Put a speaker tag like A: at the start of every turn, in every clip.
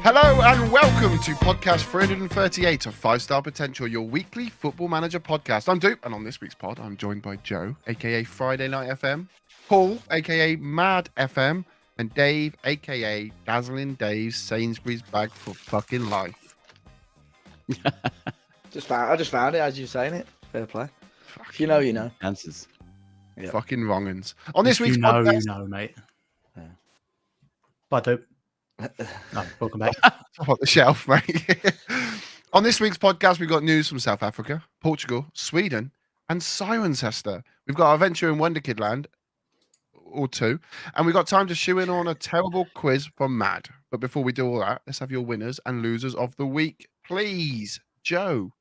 A: Hello and welcome to podcast 338 of 5-Star Potential, your weekly Football Manager podcast. I'm Doop, and on this week's pod, I'm joined by Joe, aka Friday Night FM, Paul, aka Mad FM, and Dave, aka Dazzling Dave's Sainsbury's bag for fucking life.
B: I just found it as you were saying it. Fair play. If you know, you know.
C: Answers.
A: Yep. Fucking wrongins. On this week's
D: podcast,
A: podcast,
D: you know, mate. Yeah. Bye, Doop. No, welcome back.
A: Off the shelf, mate. On this week's podcast, we've got news from South Africa, Portugal, Sweden, and Cirencester. We've got our venture in Wonderkid-Land, or two, and we've got time to shoe in on a terrible quiz from Mad. But before we do all that, let's have your winners and losers of the week, please. Joe,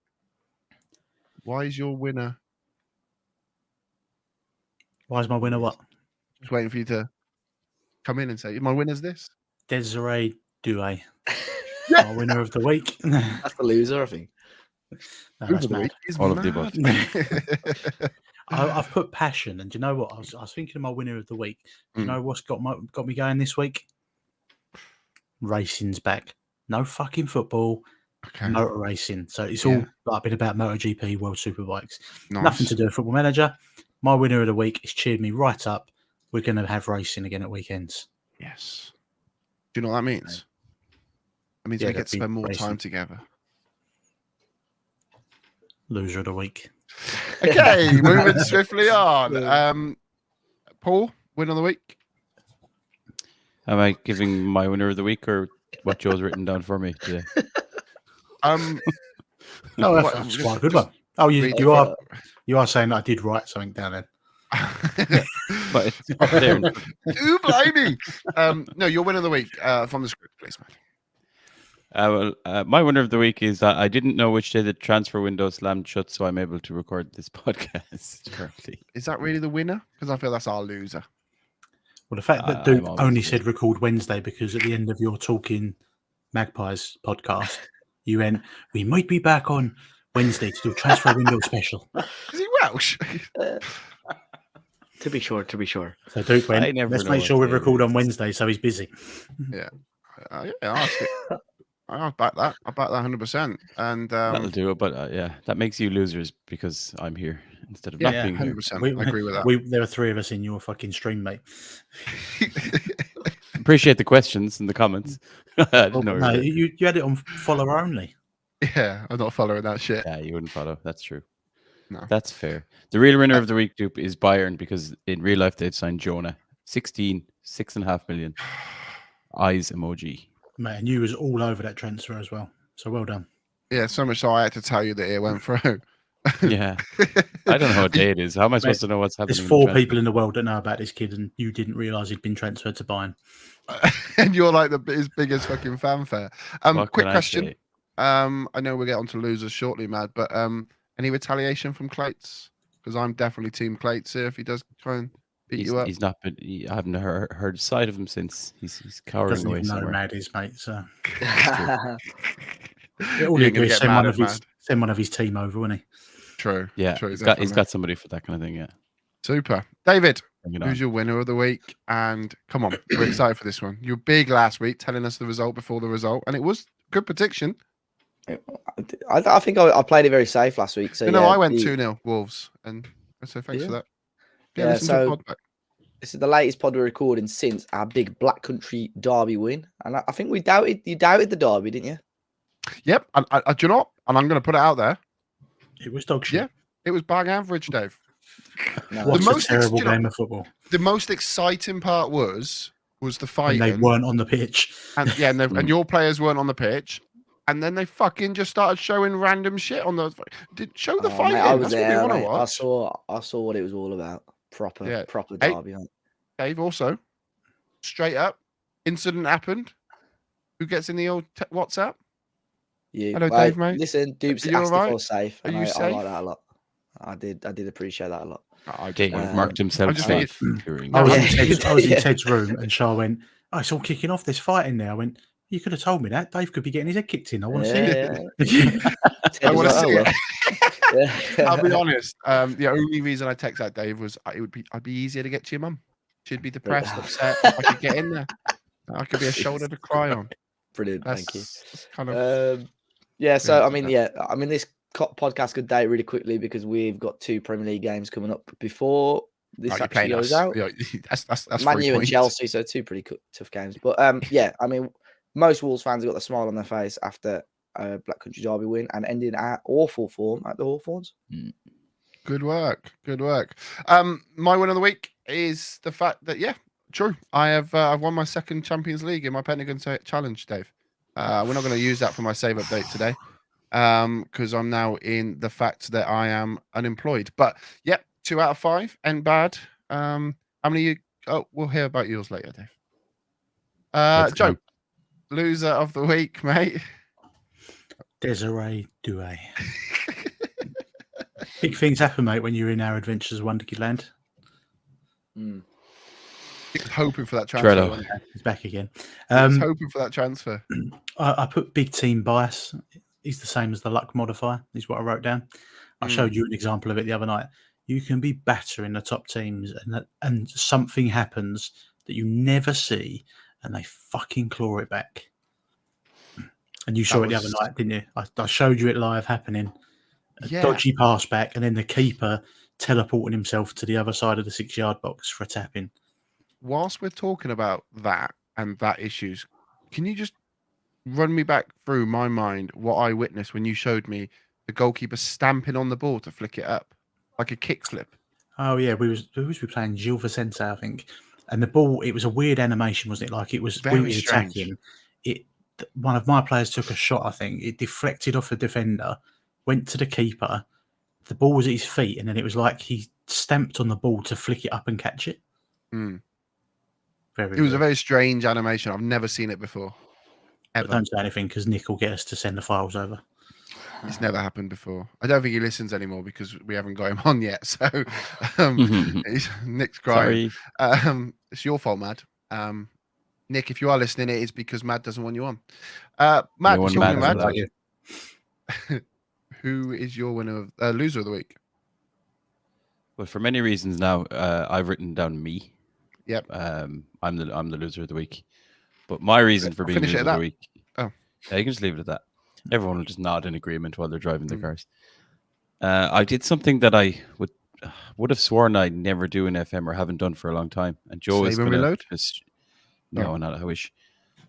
A: why is your winner?
D: Why is my winner what?
A: Just waiting for you to come in and say, my winner's this.
D: Desiree Douay. My winner of the week.
B: That's the loser, I think.
D: No, that's mad.
C: All of the above.
D: I've put passion, and do you know what? I was thinking of my winner of the week. Do you know what's got me going this week? Racing's back. No fucking football. Okay. Motor racing. So it's all a bit about MotoGP, World Superbikes. Nice. Nothing to do with Football Manager. My winner of the week has cheered me right up. We're going to have racing again at weekends.
A: Yes. Do you know what that means? It means we get to spend more time together.
D: Loser of the week.
A: Okay, moving swiftly on. Paul, winner of the week.
C: Am I giving my winner of the week or what Joe's written down for me today?
D: No, that's quite a good one. Oh, you are saying that I did write something down then.
C: But it's up there.
A: Ooh, blimey. No, your winner of the week from the script, please, man.
C: My winner of the week is I didn't know which day the transfer window slammed shut, so I'm able to record this podcast currently.
A: Is that really the winner? Because I feel that's our loser.
D: Well, the fact that Duke only said record Wednesday because at the end of your Talking Magpies podcast, you went, we might be back on Wednesday to do a transfer window special.
A: Is he Welsh?
B: To be sure.
D: So Duke went, let's make sure we record on Wednesday, so he's busy.
A: Yeah. I'll back that. I'll back that 100%. And
C: that'll do it. But that makes you losers because I'm here instead of not being 100%.
A: Here. I agree with that.
D: There are three of us in your fucking stream, mate.
C: Appreciate the questions and the comments.
D: No, you had it on follower only.
A: Yeah, I'm not following that shit.
C: Yeah, you wouldn't follow. That's true.
A: No,
C: that's fair. The real winner of the week, Dupe, is Bayern because in real life they'd signed Jonah. 6.5 million. Eyes emoji.
D: Man, you was all over that transfer as well. So well done.
A: Yeah, so much so I had to tell you that it went through.
C: Yeah. I don't know what day it is. How am I supposed to know what's happening?
D: There's 4 people in the world that know about this kid and you didn't realise he'd been transferred to Bayern.
A: And you're like his biggest fucking fanfare. Quick question. I know we'll get on to losers shortly, Mad, but any retaliation from Clates? Because I'm definitely Team Clates here if he does try and beat you up.
C: He's not, but I haven't heard sight of him since. He's cowering away somewhere.
D: Doesn't Mad is, mate. So.
A: All you do is
D: send one of his team over, wouldn't he?
A: True.
C: Yeah,
A: true,
C: he's got somebody for that kind of thing, yeah.
A: Super. David, who's your winner of the week? And come on, we're excited for this one. You were big last week telling us the result before the result, and it was good prediction.
B: I think I played it very safe last week. So
A: I went 2-0 Wolves, and so thanks for that.
B: So this is the latest pod we're recording since our big Black Country derby win, and I think you doubted the derby, didn't you?
A: Yep. And do you know what? And I'm going to put it out there.
D: It was dog shit.
A: Yeah, it was bag average, Dave.
D: What a terrible game of football.
A: The most exciting part was the fight.
D: They weren't on the pitch.
A: And and your players weren't on the pitch. And then they fucking just started showing random shit on the. Show the fight.
B: I was there. I saw what it was all about. Proper derby.
A: Dave, also, straight up, incident happened. Who gets in the old WhatsApp?
B: You.
A: Hello, Dave, mate.
B: Listen, Dupes asked if I was safe.
A: Are you safe?
B: I like that a lot. I did appreciate that a lot.
C: Dave marked himself safe.
D: I was in Ted's room and Shah went, it's all kicking off, there's fighting now. I went, you could have told me that. Dave could be getting his head kicked in. I want to see it.
A: I want to see it. I'll be honest. The only reason I text that Dave was I'd be easier to get to your mum. She'd be depressed, upset. I could get in there. I could be a shoulder to cry on.
B: Brilliant. Thank you.
A: That's kind of
B: yeah. So I mean, this podcast could date really quickly because we've got 2 Premier League games coming up before this actually goes out.
A: Yeah, that's
B: Man
A: 3
B: U and
A: points.
B: Chelsea, so 2 pretty tough games. But yeah, I mean, most Wolves fans have got the smile on their face after a Black Country Derby win and ending at awful form at the Hawthorns.
A: Good work. My win of the week is the fact that true. I've won my 2nd Champions League in my Pentagon Challenge, Dave. We're not going to use that for my save update today, because I'm now in the fact that I am unemployed. But 2 out of 5 and bad. How many you? Oh, we'll hear about yours later, Dave. Joe, loser of the week, mate.
D: Desiree Douay. Big things happen, mate, when you're in our adventures Wonderkid-Land.
A: Hoping for that transfer.
D: He's back again.
A: Hoping for that transfer.
D: I put big team bias. He's the same as the luck modifier, is what I wrote down. I showed you an example of it the other night. You can be battering the top teams and something happens that you never see and they fucking claw it back. And you saw it the other night, didn't you? I showed you it live happening. A dodgy pass back and then the keeper teleporting himself to the other side of the 6-yard box for a tap-in.
A: Whilst we're talking about that and that issues, can you just run me back through my mind what I witnessed when you showed me the goalkeeper stamping on the ball to flick it up like a kickflip?
D: Oh yeah, we was playing Gil Vicente, I think, and the ball. It was a weird animation, wasn't it? Like it was
A: very
D: we was attacking. One of my players took a shot. I think it deflected off a defender, went to the keeper. The ball was at his feet, and then it was like he stamped on the ball to flick it up and catch it.
A: It was a very strange animation. I've never seen it before.
D: But don't say anything because Nick will get us to send the files over.
A: It's never happened before. I don't think he listens anymore because we haven't got him on yet. So Nick's crying. It's your fault, Mad. Nick, if you are listening, it is because Mad doesn't want you on. Mad, who is your winner of loser of the week?
C: Well, for many reasons now, I've written down me.
A: Yep.
C: I'm the loser of the week. But my reason for being loser of the week.
A: Oh.
C: Yeah, you can just leave it at that. Everyone will just nod in agreement while they're driving their cars. I did something that I would have sworn I'd never do in FM or haven't done for a long time. And Joe is going to just... No, not I wish.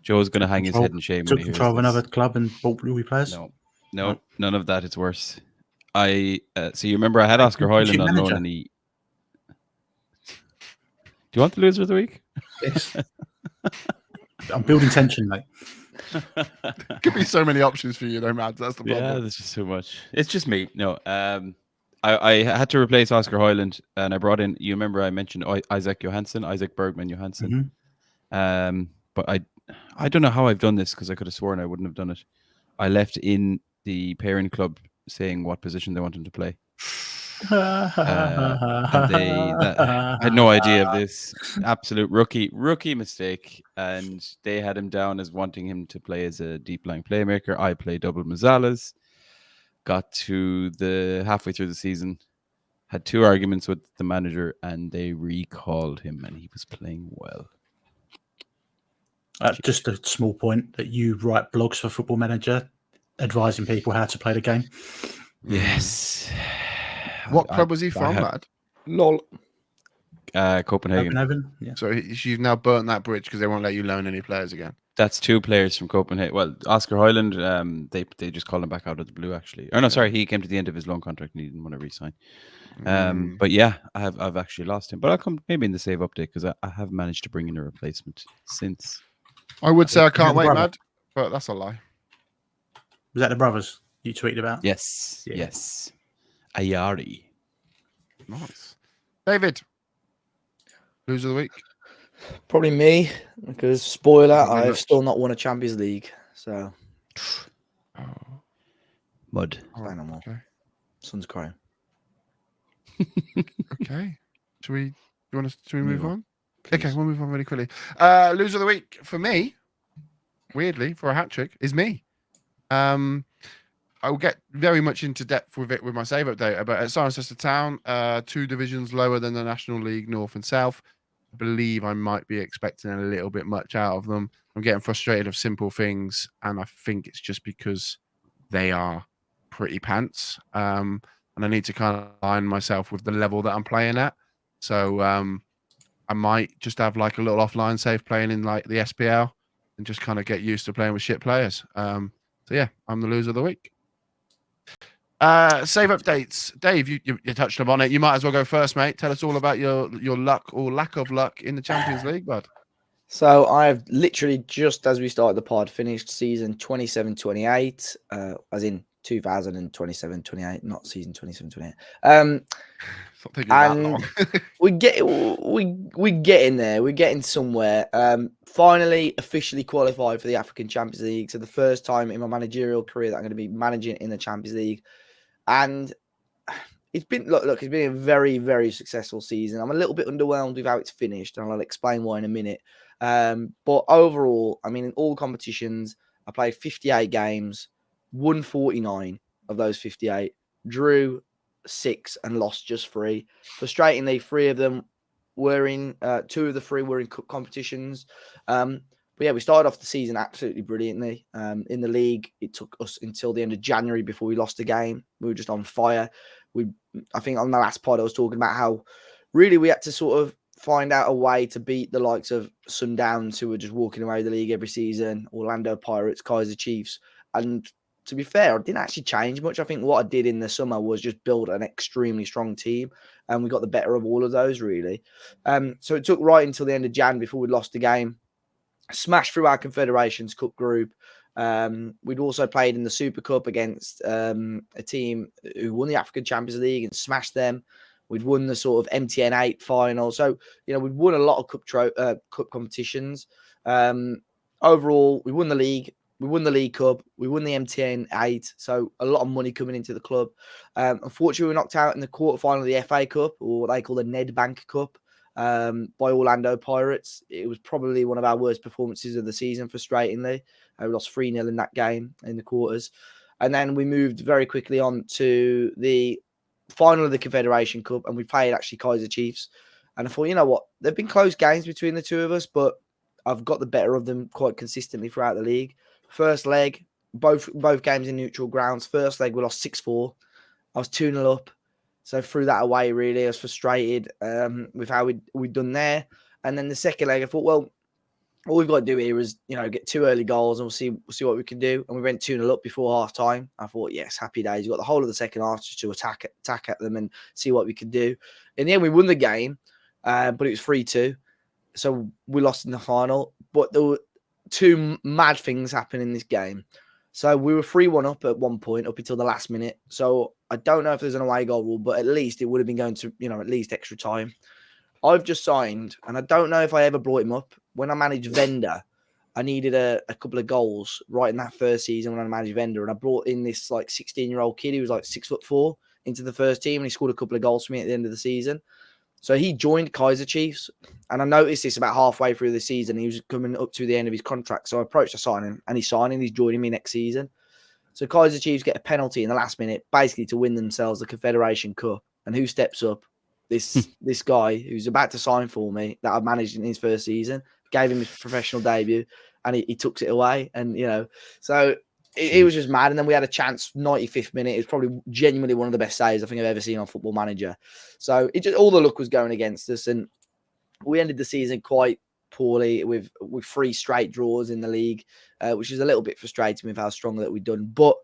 C: Joe's going to hang his head in shame when he hears
D: control of
C: this.
D: another club and bought Bluey players?
C: No, none of that. It's worse. So you remember I had Oscar Hoyland on loan and he... Do you want the loser of the week?
D: Yes. I'm building tension, mate.
A: Could be so many options for you, though, Matt. That's the problem.
C: Yeah, there's just so much. It's just me. No, I had to replace Oscar Hoyland, and I brought in. You remember I mentioned Isaac Bergman Johansson. But I don't know how I've done this because I could have sworn I wouldn't have done it. I left in the pairing club saying what position they wanted to play. And I had no idea of this. Absolute rookie mistake. And they had him down as wanting him to play as a deep lying playmaker. I play double Mazzales. Got to the halfway through the season, had 2 arguments with the manager, and they recalled him, and he was playing well.
D: Just a small point that you write blogs for Football Manager advising people how to play the game.
C: Yes.
A: What club was he from, lad?
B: Lol.
C: Copenhagen.
D: Yeah.
A: So you've now burnt that bridge because they won't let you loan any players again.
C: That's 2 players from Copenhagen. Well, Oscar Hoyland, they just called him back out of the blue, actually. Or no, sorry, he came to the end of his loan contract and he didn't want to re-sign. But yeah, I've actually lost him. But I'll come maybe in the save update because I have managed to bring in a replacement since.
A: I would say I can't wait, Mad, but that's a lie.
D: Was that the brothers you tweeted about?
C: Yes. Yeah. Yes. Ayari.
A: Nice. David, loser of the week.
B: Probably me, because spoiler, I've still not won a Champions League. So,
C: mud.
B: Okay. Son's crying.
A: Okay. Should we move on? Please. Okay, we'll move on really quickly. Loser of the week for me, weirdly, for a hat trick, is me. I will get very much into depth with it with my save update. But at Cirencester Town, 2 divisions lower than the National League North and South. I believe I might be expecting a little bit much out of them. I'm getting frustrated of simple things, and I think it's just because they are pretty pants. And I need to kind of align myself with the level that I'm playing at. So I might just have like a little offline save playing in like the SPL and just kind of get used to playing with shit players. So yeah, I'm the loser of the week. Save updates. Dave, you touched upon it. You might as well go first, mate. Tell us all about your luck or lack of luck in the Champions League, bud.
B: So I've literally, just as we started the pod, finished season 27-28, as in 2027-28, not season 27-28.
A: It's not taking that long.
B: we get in there. We're getting somewhere. Finally, officially qualified for the African Champions League. So the first time in my managerial career that I'm going to be managing in the Champions League, and it's been look. It's been a very, very successful season. I'm a little bit underwhelmed with how it's finished, and I'll explain why in a minute. But overall, I mean, in all competitions, I played 58 games, won 49 of those 58, drew 6 and lost just 3. Frustratingly, 3 of them were in 2 of the 3 were in cup competitions. But yeah, we started off the season absolutely brilliantly. In the league, it took us until the end of January before we lost a game. We were just on fire. I think on the last pod I was talking about how really we had to sort of find out a way to beat the likes of Sundowns, who were just walking away with the league every season, Orlando Pirates, Kaiser Chiefs. And to be fair, I didn't actually change much. I think what I did in the summer was just build an extremely strong team, and we got the better of all of those, really. So it took right until the end of Jan before we lost the game. Smashed through our Confederations Cup group. We'd also played in the Super Cup against a team who won the African Champions League and smashed them. We'd won the sort of MTN 8 final. So, we'd won a lot of cup competitions. Overall, we won the league. We won the League Cup. We won the MTN 8. So, a lot of money coming into the club. Unfortunately, we were knocked out in the quarterfinal of the FA Cup, or what they call the Nedbank Cup, by Orlando Pirates. It was probably one of our worst performances of the season, frustratingly. We lost 3-0 in that game in the quarters. And then we moved very quickly on to the final of the Confederation Cup, and we played actually Kaiser Chiefs. And I thought, you know what? There have been close games between the two of us, but I've got the better of them quite consistently throughout the league. First leg, both games in neutral grounds. First leg, we lost 6-4. I was 2-0 up. So threw that away, really. I was frustrated with how we'd done there. And then the second leg, I thought, well, all we've got to do here is, get 2 early goals, and we'll see what we can do. And we went 2-0 up before half time. I thought, yes, happy days. We've got the whole of the second half just to attack at them and see what we can do. In the end, we won the game, but it was 3-2. So we lost in the final. But there were 2 mad things happening in this game. So we were 3-1 up at one point, up until the last minute. So I don't know if there's an away goal rule, but at least it would have been going to, at least extra time. I've just signed, and I don't know if I ever brought him up. When I managed Vendor, I needed a couple of goals right in that first season when I managed Vendor, and I brought in this 16-year-old kid who was 6'4" into the first team, and he scored a couple of goals for me at the end of the season. So he joined Kaiser Chiefs, and I noticed this about halfway through the season. He was coming up to the end of his contract, so I approached to sign him, and he's signing. He's joining me next season. So Kaiser Chiefs get a penalty in the last minute, basically to win themselves the Confederation Cup. And who steps up? This guy who's about to sign for me, that I've managed in his first season, gave him his professional debut, and he took it away. And, so it was just mad. And then we had a chance, 95th minute. It was probably genuinely one of the best saves I think I've ever seen on Football Manager. So it just, all the luck was going against us. And we ended the season quite poorly with 3 straight draws in the league, which is a little bit frustrating with how strong that we'd done. But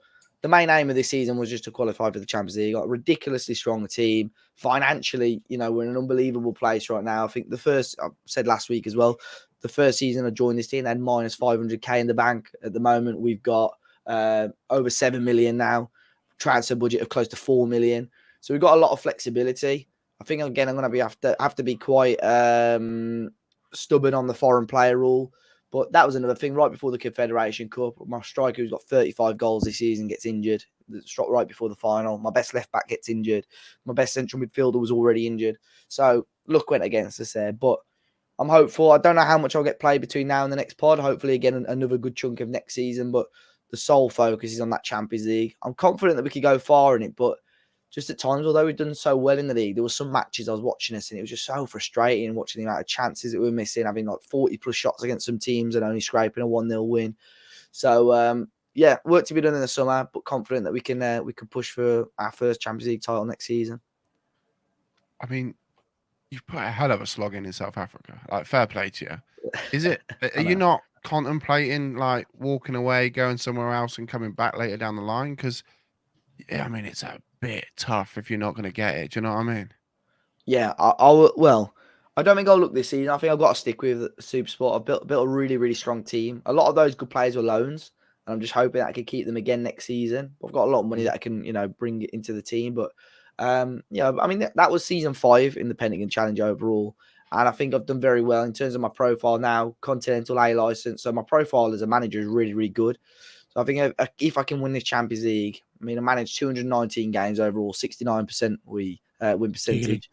B: the main aim of this season was just to qualify for the Champions League. Got a ridiculously strong team. Financially, we're in an unbelievable place right now. I think I said last week as well, the first season I joined this team, I had minus 500k in the bank. At the moment, we've got over 7 million now, transfer budget of close to 4 million. So we've got a lot of flexibility. I think, again, I'm going to have to be quite stubborn on the foreign player rule. But that was another thing. Right before the Confederation Cup, my striker who's got 35 goals this season gets injured. Right before the final. My best left-back gets injured. My best central midfielder was already injured. So luck went against us there. But I'm hopeful. I don't know how much I'll get played between now and the next pod. Hopefully, again, another good chunk of next season. But the sole focus is on that Champions League. I'm confident that we could go far in it. But just at times, although we've done so well in the league, there was some matches I was watching us and it was just so frustrating watching the amount of chances that we were missing, having like 40 plus shots against some teams and only scraping a 1-0 win. So yeah, work to be done in the summer, but confident that we can push for our first Champions League title next season.
A: I mean, you've put a hell of a slog in South Africa. Like, fair play to you. Is it? Are you not contemplating like walking away, going somewhere else, and coming back later down the line? Because I mean, it's a bit tough if you're not going to get it. Do you know what I mean?
B: Yeah, well, I don't think I'll look this season. I think I've got to stick with Supersport. I've built a really, really strong team. A lot of those good players were loans, and I'm just hoping that I can keep them again next season. I've got a lot of money that I can, bring it into the team. But yeah, I mean that was season 5 in the Pentagon Challenge overall, and I think I've done very well in terms of my profile now. Continental A license, so my profile as a manager is really, really good. So I think if I can win this Champions League, I mean, I managed 219 games overall, 69% win percentage.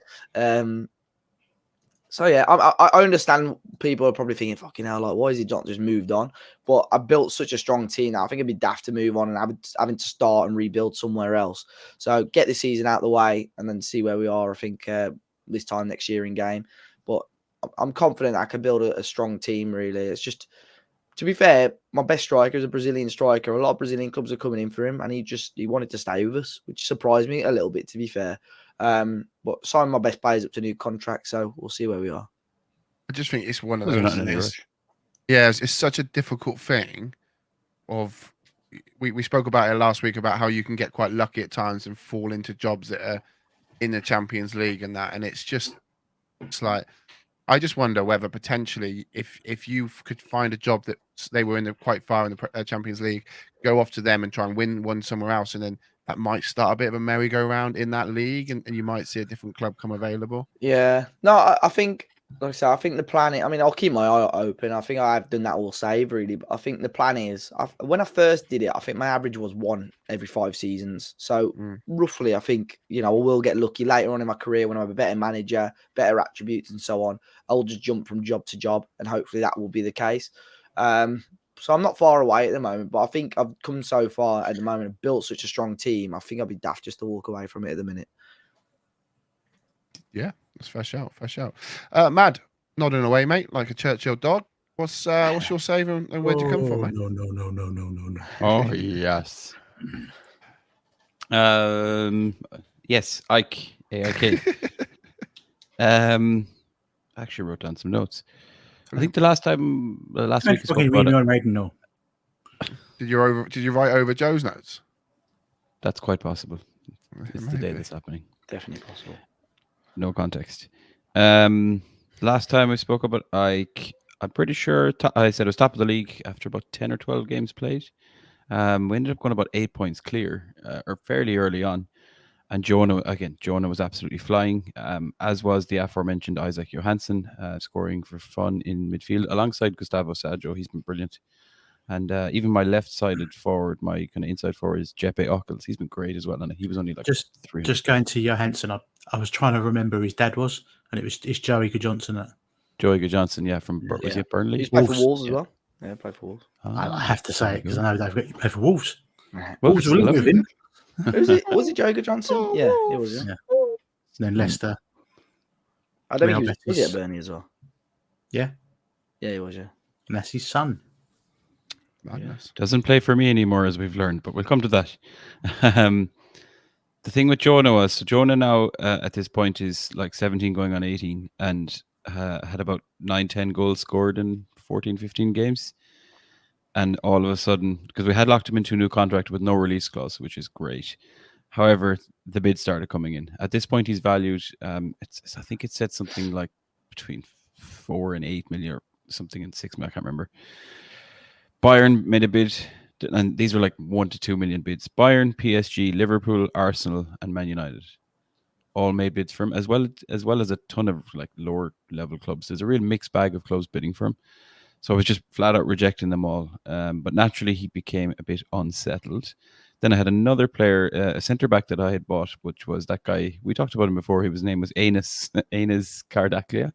B: So yeah, I understand people are probably thinking, fucking hell, like, why is he not just moved on? But I built such a strong team now. I think it'd be daft to move on and having to start and rebuild somewhere else. So get the season out of the way and then see where we are, I think, this time next year in game. But I'm confident I can build a strong team, really. It's just, to be fair, my best striker is a Brazilian striker. A lot of Brazilian clubs are coming in for him, and he wanted to stay with us, which surprised me a little bit, to be fair. But signed my best players up to new contracts, so we'll see where we are.
A: I just think it's one of
C: Those are
A: those.
C: not in any rush.
A: Yeah, it's such a difficult thing. We spoke about it last week about how you can get quite lucky at times and fall into jobs that are in the Champions League and that, and it's like, I just wonder whether potentially if you could find a job that they were in quite far in the Champions League, go off to them and try and win one somewhere else, and then that might start a bit of a merry-go-round in that league, and you might see a different club come available.
B: Yeah, no, I think, like I said, I think the plan is, I mean, I'll keep my eye open. I think I've done that all save, really. But I think the plan is, when I first did it, I think my average was 1 every 5 seasons. So roughly, I think, I will get lucky later on in my career when I'm a better manager, better attributes and so on. I'll just jump from job to job, and hopefully that will be the case. So I'm not far away at the moment, but I think I've come so far at the moment and built such a strong team. I think I'd be daft just to walk away from it at the minute.
A: Yeah, that's fair shout. Mad, nodding away, mate, like a Churchill dog. What's your save and where'd you come from, mate?
D: No.
C: Oh yes. Yes, Ike. AIK. I actually wrote down some notes. I think last week I spoke about it.
D: No.
A: Did you write over Joe's notes?
C: That's quite possible. It's the day that's happening.
B: Definitely possible.
C: No context. Last time we spoke about Ike, I'm pretty sure I said it was top of the league after about 10 or 12 games played. We ended up going about 8 points clear, or fairly early on. And Jonah was absolutely flying, as was the aforementioned Isaac Johansson, scoring for fun in midfield alongside Gustavo Saggio. He's been brilliant. And even my left-sided forward, my kind of inside forward is Jeppe Ockels. He's been great as well. And he was only like
D: just going to Johansson. I was trying to remember who his dad was, and it's Joey Johnson.
C: Joey Johnson, yeah, from was he at Burnley?
B: He's played for Wolves as well. Yeah, played for Wolves.
D: I have to say it because I know they've played for Wolves.
C: Wolves
D: were linked with him.
B: Was it Joey Johnson? Yeah, it was. Yeah.
D: And then Leicester.
B: I don't think he was at Burnley as well.
D: Yeah.
B: Yeah, he was, yeah.
D: And that's his son.
A: Madness.
C: Doesn't play for me anymore, as we've learned, but we'll come to that. The thing with Jonah was, so Jonah now at this point is like 17 going on 18 and had about 9-10 goals scored in 14-15 games. And all of a sudden, because we had locked him into a new contract with no release clause, which is great. However, the bids started coming in. At this point, he's valued, I think it said something like between 4 and 8 million or something in 6 million, I can't remember. Bayern made a bid, and these were like 1 to 2 million bids. Bayern, PSG, Liverpool, Arsenal, and Man United all made bids for him, as well as a ton of like lower level clubs. There's a real mixed bag of clubs bidding for him. So I was just flat out rejecting them all. But naturally, he became a bit unsettled. Then I had another player, a centre back that I had bought, which was that guy. We talked about him before. His name was Enes Cardaglia.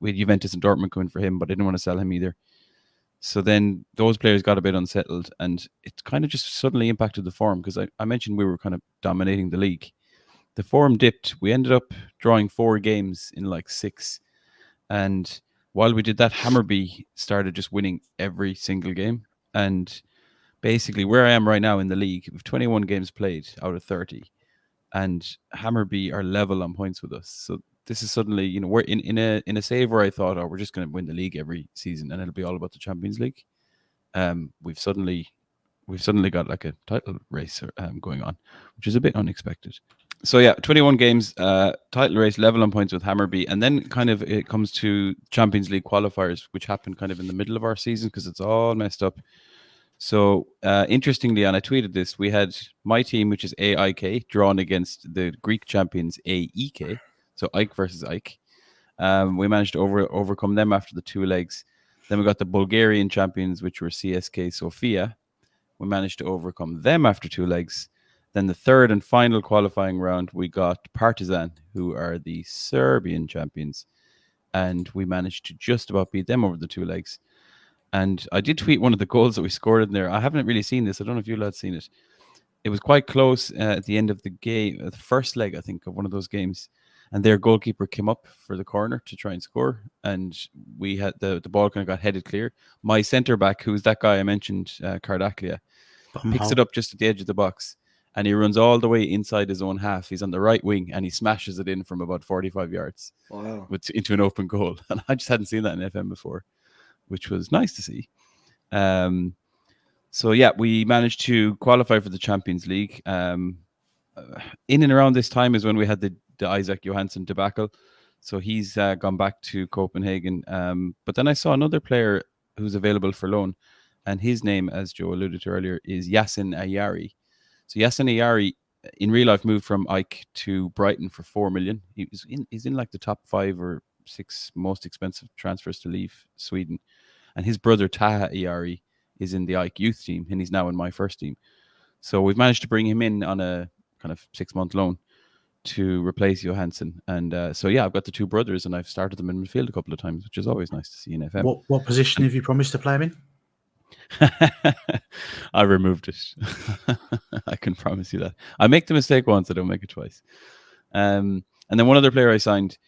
C: We had Juventus and Dortmund coming for him, but I didn't want to sell him either. So then those players got a bit unsettled, and it kind of just suddenly impacted the form, because I mentioned we were kind of dominating the league. The form dipped. We ended up drawing 4 games in like 6. And while we did that, Hammerby started just winning every single game. And basically, where I am right now in the league, with 21 games played out of 30, and Hammerby are level on points with us. So this is suddenly, we're in a save where I thought, oh, we're just going to win the league every season, and it'll be all about the Champions League. We've suddenly got like a title race going on, which is a bit unexpected. So yeah, 21 games, title race, level on points with Hammerby, and then kind of it comes to Champions League qualifiers, which happened kind of in the middle of our season because it's all messed up. So interestingly, and I tweeted this, we had my team, which is AIK, drawn against the Greek champions AEK, so Ike versus Ike. We managed to overcome them after the 2 legs. Then we got the Bulgarian champions, which were CSK Sofia. We managed to overcome them after 2 legs. Then the third and final qualifying round, we got Partizan, who are the Serbian champions. And we managed to just about beat them over the 2 legs. And I did tweet one of the goals that we scored in there. I haven't really seen this. I don't know if you lads seen it. It was quite close at the end of the game, the first leg, I think, of one of those games. And their goalkeeper came up for the corner to try and score. And we had the ball kind of got headed clear. My centre back, who's that guy I mentioned, Cardaclia, picks it up just at the edge of the box. And he runs all the way inside his own half. He's on the right wing and he smashes it in from about 45 yards.
B: Wow.
C: Into an open goal. And I just hadn't seen that in FM before, which was nice to see. So yeah, we managed to qualify for the Champions League. In and around this time is when we had the Isaac Johansson debacle. So he's gone back to Copenhagen. But then I saw another player who's available for loan. And his name, as Joe alluded to earlier, is Yasin Ayari. So Yasin Ayari, in real life, moved from Ike to Brighton for 4 million. He's in like the top 5 or 6 most expensive transfers to leave Sweden. And his brother Taha Ayari is in the Ike youth team, and he's now in my first team. So we've managed to bring him in on a kind of 6-month loan to replace Johansson. And so yeah, I've got the 2 brothers, and I've started them in midfield a couple of times, which is always nice to see in FM.
D: What position have you promised to play him in?
C: I removed it. I can promise you that. I make the mistake once, I don't make it twice. And then one other player I signed,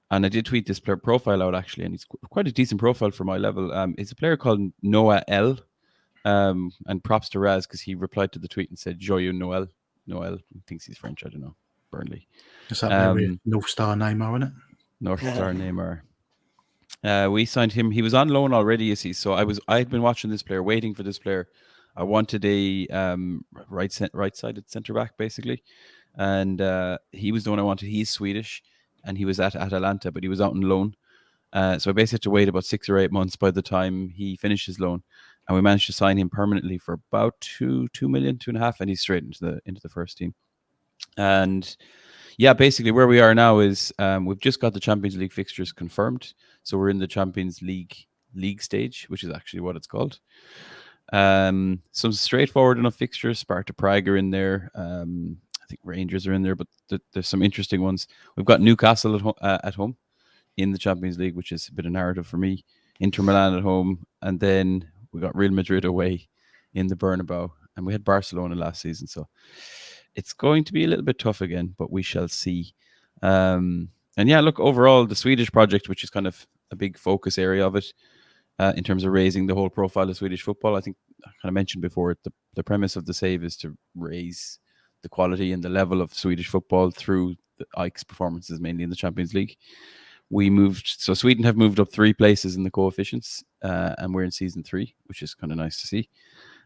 C: and I did tweet this player profile out actually, and he's quite a decent profile for my level. It's a player called Noah L. And props to Raz because he replied to the tweet and said Joyeux Noel. Noel thinks he's French, I don't know. Burnley.
D: Is that North Star Neymar, isn't it?
C: North Star Neymar. We signed him. He was on loan already, you see. So I had been watching this player, waiting for this player. I wanted a right-sided centre back, basically, and he was the one I wanted. He's Swedish, and he was at Atalanta, but he was out on loan. So I basically had to wait about 6 or 8 months by the time he finished his loan, and we managed to sign him permanently for about 2 million, 2.5, and he's straight into the first team. And yeah, basically where we are now is we've just got the Champions League fixtures confirmed. So we're in the Champions League stage, which is actually what it's called. Some straightforward enough fixtures. Sparta Prague are in there. I think Rangers are in there, but there's some interesting ones. We've got Newcastle at home in the Champions League, which is a bit of narrative for me. Inter Milan at home, and then we got Real Madrid away in the Bernabeu, and we had Barcelona last season. So it's going to be a little bit tough again, but we shall see. And yeah, look, overall, the Swedish project, which is kind of a big focus area of it, in terms of raising the whole profile of Swedish football. I think I kind of mentioned before, the premise of the save is to raise the quality and the level of Swedish football through the Ike's performances, mainly in the Champions League. So Sweden have moved up 3 places in the coefficients, and we're in season 3, which is kind of nice to see.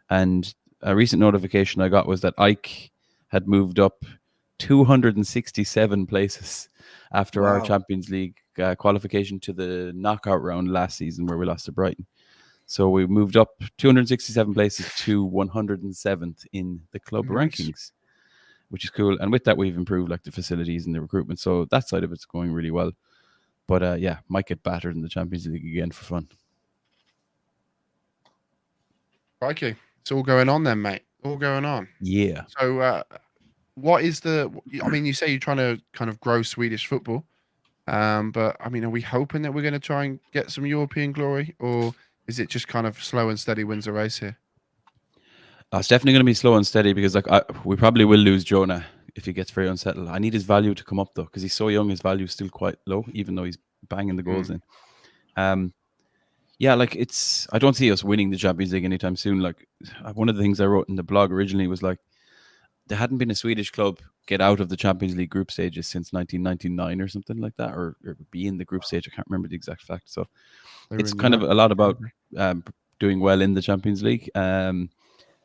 C: And a recent notification I got was that Ike had moved up 267 places after our Champions League qualification to the knockout round last season, where we lost to Brighton. So we moved up 267 places to 107th in the club rankings, which is cool. And with that, we've improved like the facilities and the recruitment. So that side of it's going really well. But yeah, might get battered in the Champions League again for fun.
A: Crikey. It's all going on then, mate. All going on.
C: Yeah.
A: So what is you say you're trying to kind of grow Swedish football. But I mean, are we hoping that we're going to try and get some European glory, or is it just kind of slow and steady wins the race here?
C: It's definitely going to be slow and steady because we probably will lose Jonah if he gets very unsettled. I need his value to come up though, because he's so young. His value is still quite low, even though he's banging the goals in. Yeah, like I don't see us winning the Champions League anytime soon. Like one of the things I wrote in the blog originally was like, there hadn't been a Swedish club get out of the Champions League group stages since 1999 or something like that, or be in the group stage. I can't remember the exact fact. So it's kind of a lot about doing well in the Champions League.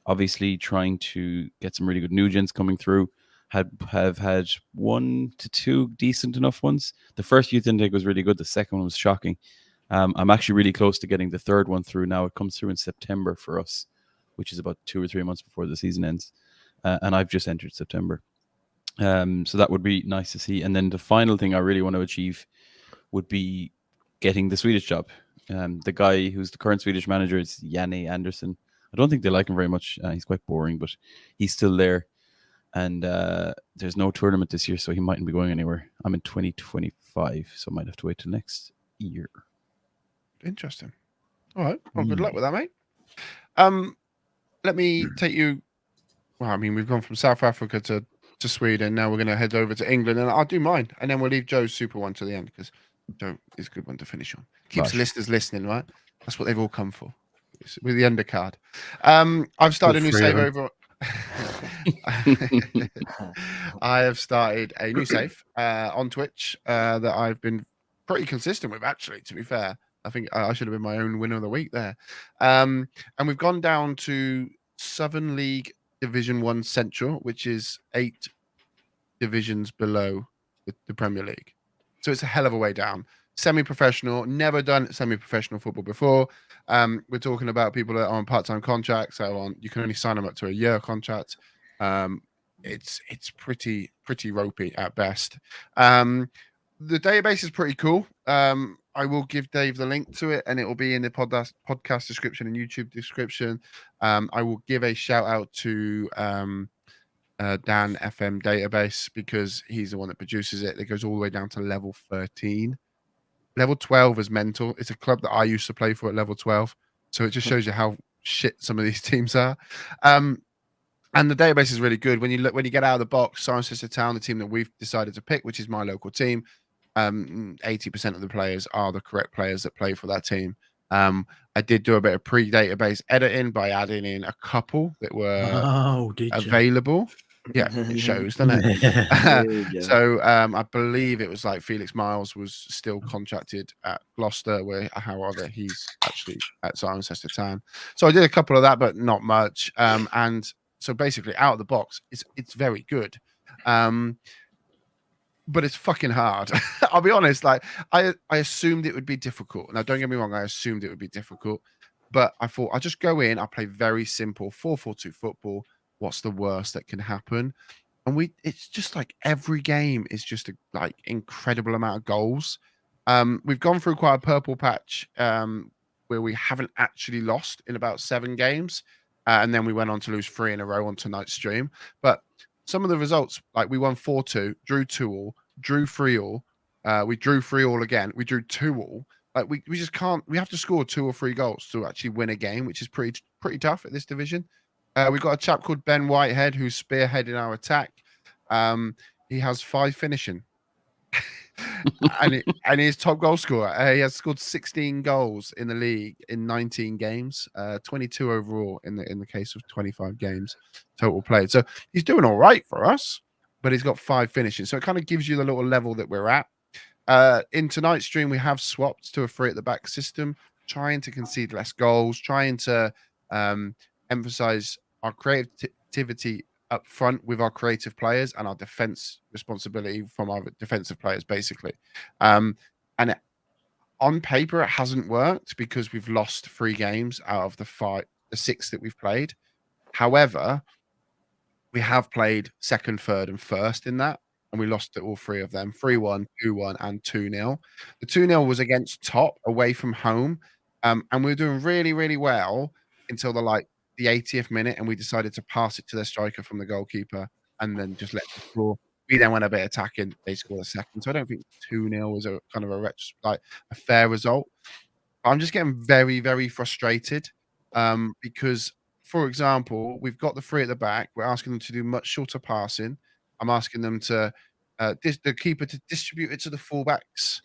C: Obviously, trying to get some really good new gens coming through. Have had 1 to 2 decent enough ones. The first youth intake was really good. The second one was shocking. I'm actually really close to getting the third one through now. It comes through in September for us, which is about 2 or 3 months before the season ends. And I've just entered September. So that would be nice to see. And then the final thing I really want to achieve would be getting the Swedish job. The guy who's the current Swedish manager is Janne Andersson. I don't think they like him very much. He's quite boring, but he's still there. And there's no tournament this year, so he mightn't be going anywhere. I'm in 2025, so I might have to wait till next year.
A: Interesting. All right. Well, good luck with that, mate. Let me take you. Well, I mean, we've gone from South Africa to Sweden. Now we're going to head over to England, and I'll do mine, and then we'll leave Joe's super one to the end because Joe is a good one to finish on. Keeps the listeners listening, right? That's what they've all come for. With the undercard. I've started a new save over. I have started a new save on Twitch that I've been pretty consistent with, actually, to be fair. I think I should have been my own winner of the week there. And we've gone down to Southern League Division 1 Central, which is 8 divisions below the Premier League. So it's a hell of a way down. Semi-professional, never done semi-professional football before. We're talking about people that are on part-time contracts. So you can only sign them up to a year contract. It's pretty ropey at best. The database is pretty cool. I will give Dave the link to it, and it will be in the podcast description and YouTube description. I will give a shout out to Dan FM database because he's the one that produces it. It goes all the way down to level 13. Level 12 is mental. It's a club that I used to play for at level 12. So it just shows you how shit some of these teams are. And the database is really good. When you get out of the box, Cirencester Town, the team that we've decided to pick, which is my local team, 80% of the players are the correct players that play for that team. I did do a bit of pre-database editing by adding in a couple that were available. Yeah, it shows, doesn't it? So I believe it was like Felix Miles was still contracted at Gloucester, however, he's actually at Cirencester Town. So I did a couple of that, but not much. And so basically, out of the box, it's very good. But it's fucking hard. I'll be honest. Like I assumed it would be difficult. Now, don't get me wrong. I assumed it would be difficult, but I thought I'll just go in. I play very simple 4-4-2 football. What's the worst that can happen? And it's just like every game is just a like incredible amount of goals. We've gone through quite a purple patch where we haven't actually lost in about 7 games. And then we went on to lose 3 in a row on tonight's stream. But some of the results, like we won 4-2, drew 2-2, drew 3-3. We drew 3-3 again. We drew 2-2. Like we just can't. We have to score 2 or 3 goals to actually win a game, which is pretty tough at this division. We've got a chap called Ben Whitehead who's spearheading our attack. He has 5 finishing. and he's top goal scorer. He has scored 16 goals in the league in 19 games, 22 overall in the case of 25 games total played. So he's doing all right for us, but he's got 5 finishing. So it kind of gives you the little level that we're at. In tonight's stream, we have swapped to a 3 at the back system, trying to concede less goals, trying to emphasize our creativity up front with our creative players and our defense responsibility from our defensive players, basically. And on paper, it hasn't worked because we've lost 3 games out of the 6 that we've played. However, we have played second, third, and first in that, and we lost to all 3 of them: 3-1, 2-1, and 2-0. The 2-0 was against Top away from home, and we were doing really, really well until the 80th minute, and we decided to pass it to their striker from the goalkeeper and then just let them score. We then went a bit attacking. They scored a second. So I don't think 2-0 was a kind of a fair result. I'm just getting very, very frustrated because, for example, we've got the three at the back. We're asking them to do much shorter passing. I'm asking them to the keeper to distribute it to the fullbacks,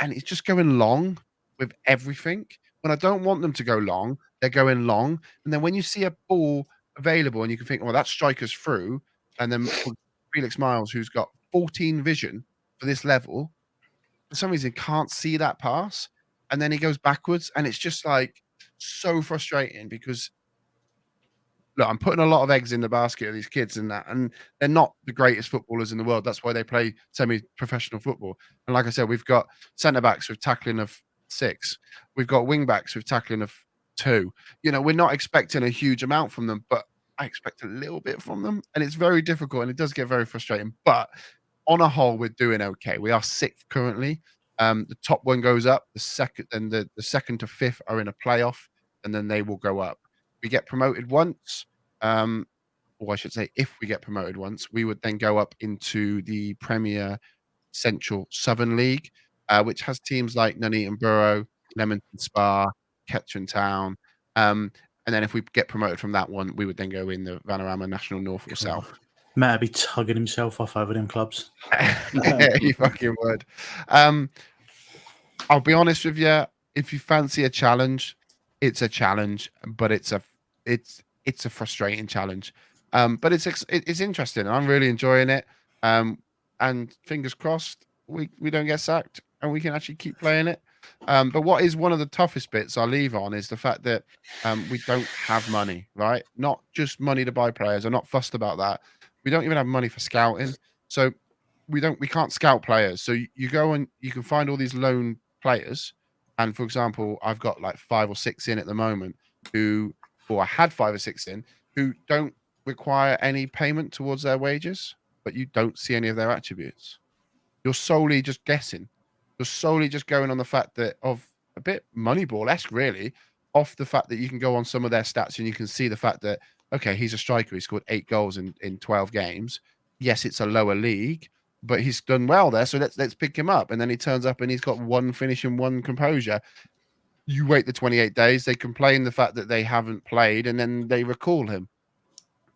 A: and it's just going long with everything. When I don't want them to go long, they're going long, and then when you see a ball available, and you can think, well, that striker's through, and then Felix Miles, who's got 14 vision for this level, for some reason can't see that pass, and then he goes backwards, and it's just like so frustrating because look, I'm putting a lot of eggs in the basket of these kids and that, and they're not the greatest footballers in the world. That's why they play semi-professional football. And like I said, we've got centre backs with tackling of 6. We've got wing backs with tackling of 2. You know, we're not expecting a huge amount from them, but I expect a little bit from them, and it's very difficult, and it does get very frustrating. But on a whole, we're doing okay. We are 6th currently. The top one goes up. The second and the second to 5th are in a playoff, and then they will go up. We get promoted once, or I should say, if we get promoted once, we would then go up into the Premier Central Southern League, which has teams like Nuneaton Borough, Leamington Spa, Kettering Town. And then if we get promoted from that one, we would then go in the Vanarama National North or South.
D: Matt would be tugging himself off over them clubs.
A: He fucking would. I'll be honest with you. If you fancy a challenge, it's a challenge, but it's a frustrating challenge. But it's interesting. I'm really enjoying it. And fingers crossed, we don't get sacked and we can actually keep playing it. But what is one of the toughest bits I'll leave on is the fact that we don't have money, right? Not just money to buy players. I'm not fussed about that. We don't even have money for scouting. So we can't scout players. So you go and you can find all these loan players. And for example, I've got like 5 or 6 in at the moment or I had 5 or 6 in who don't require any payment towards their wages, but you don't see any of their attributes. You're solely just guessing. You're solely just going on the fact that of a bit Moneyball-esque, really, off the fact that you can go on some of their stats and you can see the fact that, okay, he's a striker. He scored 8 goals in 12 games. Yes, it's a lower league, but he's done well there. So let's pick him up. And then he turns up and he's got 1 finish and 1 composure. You wait the 28 days. They complain the fact that they haven't played, and then they recall him.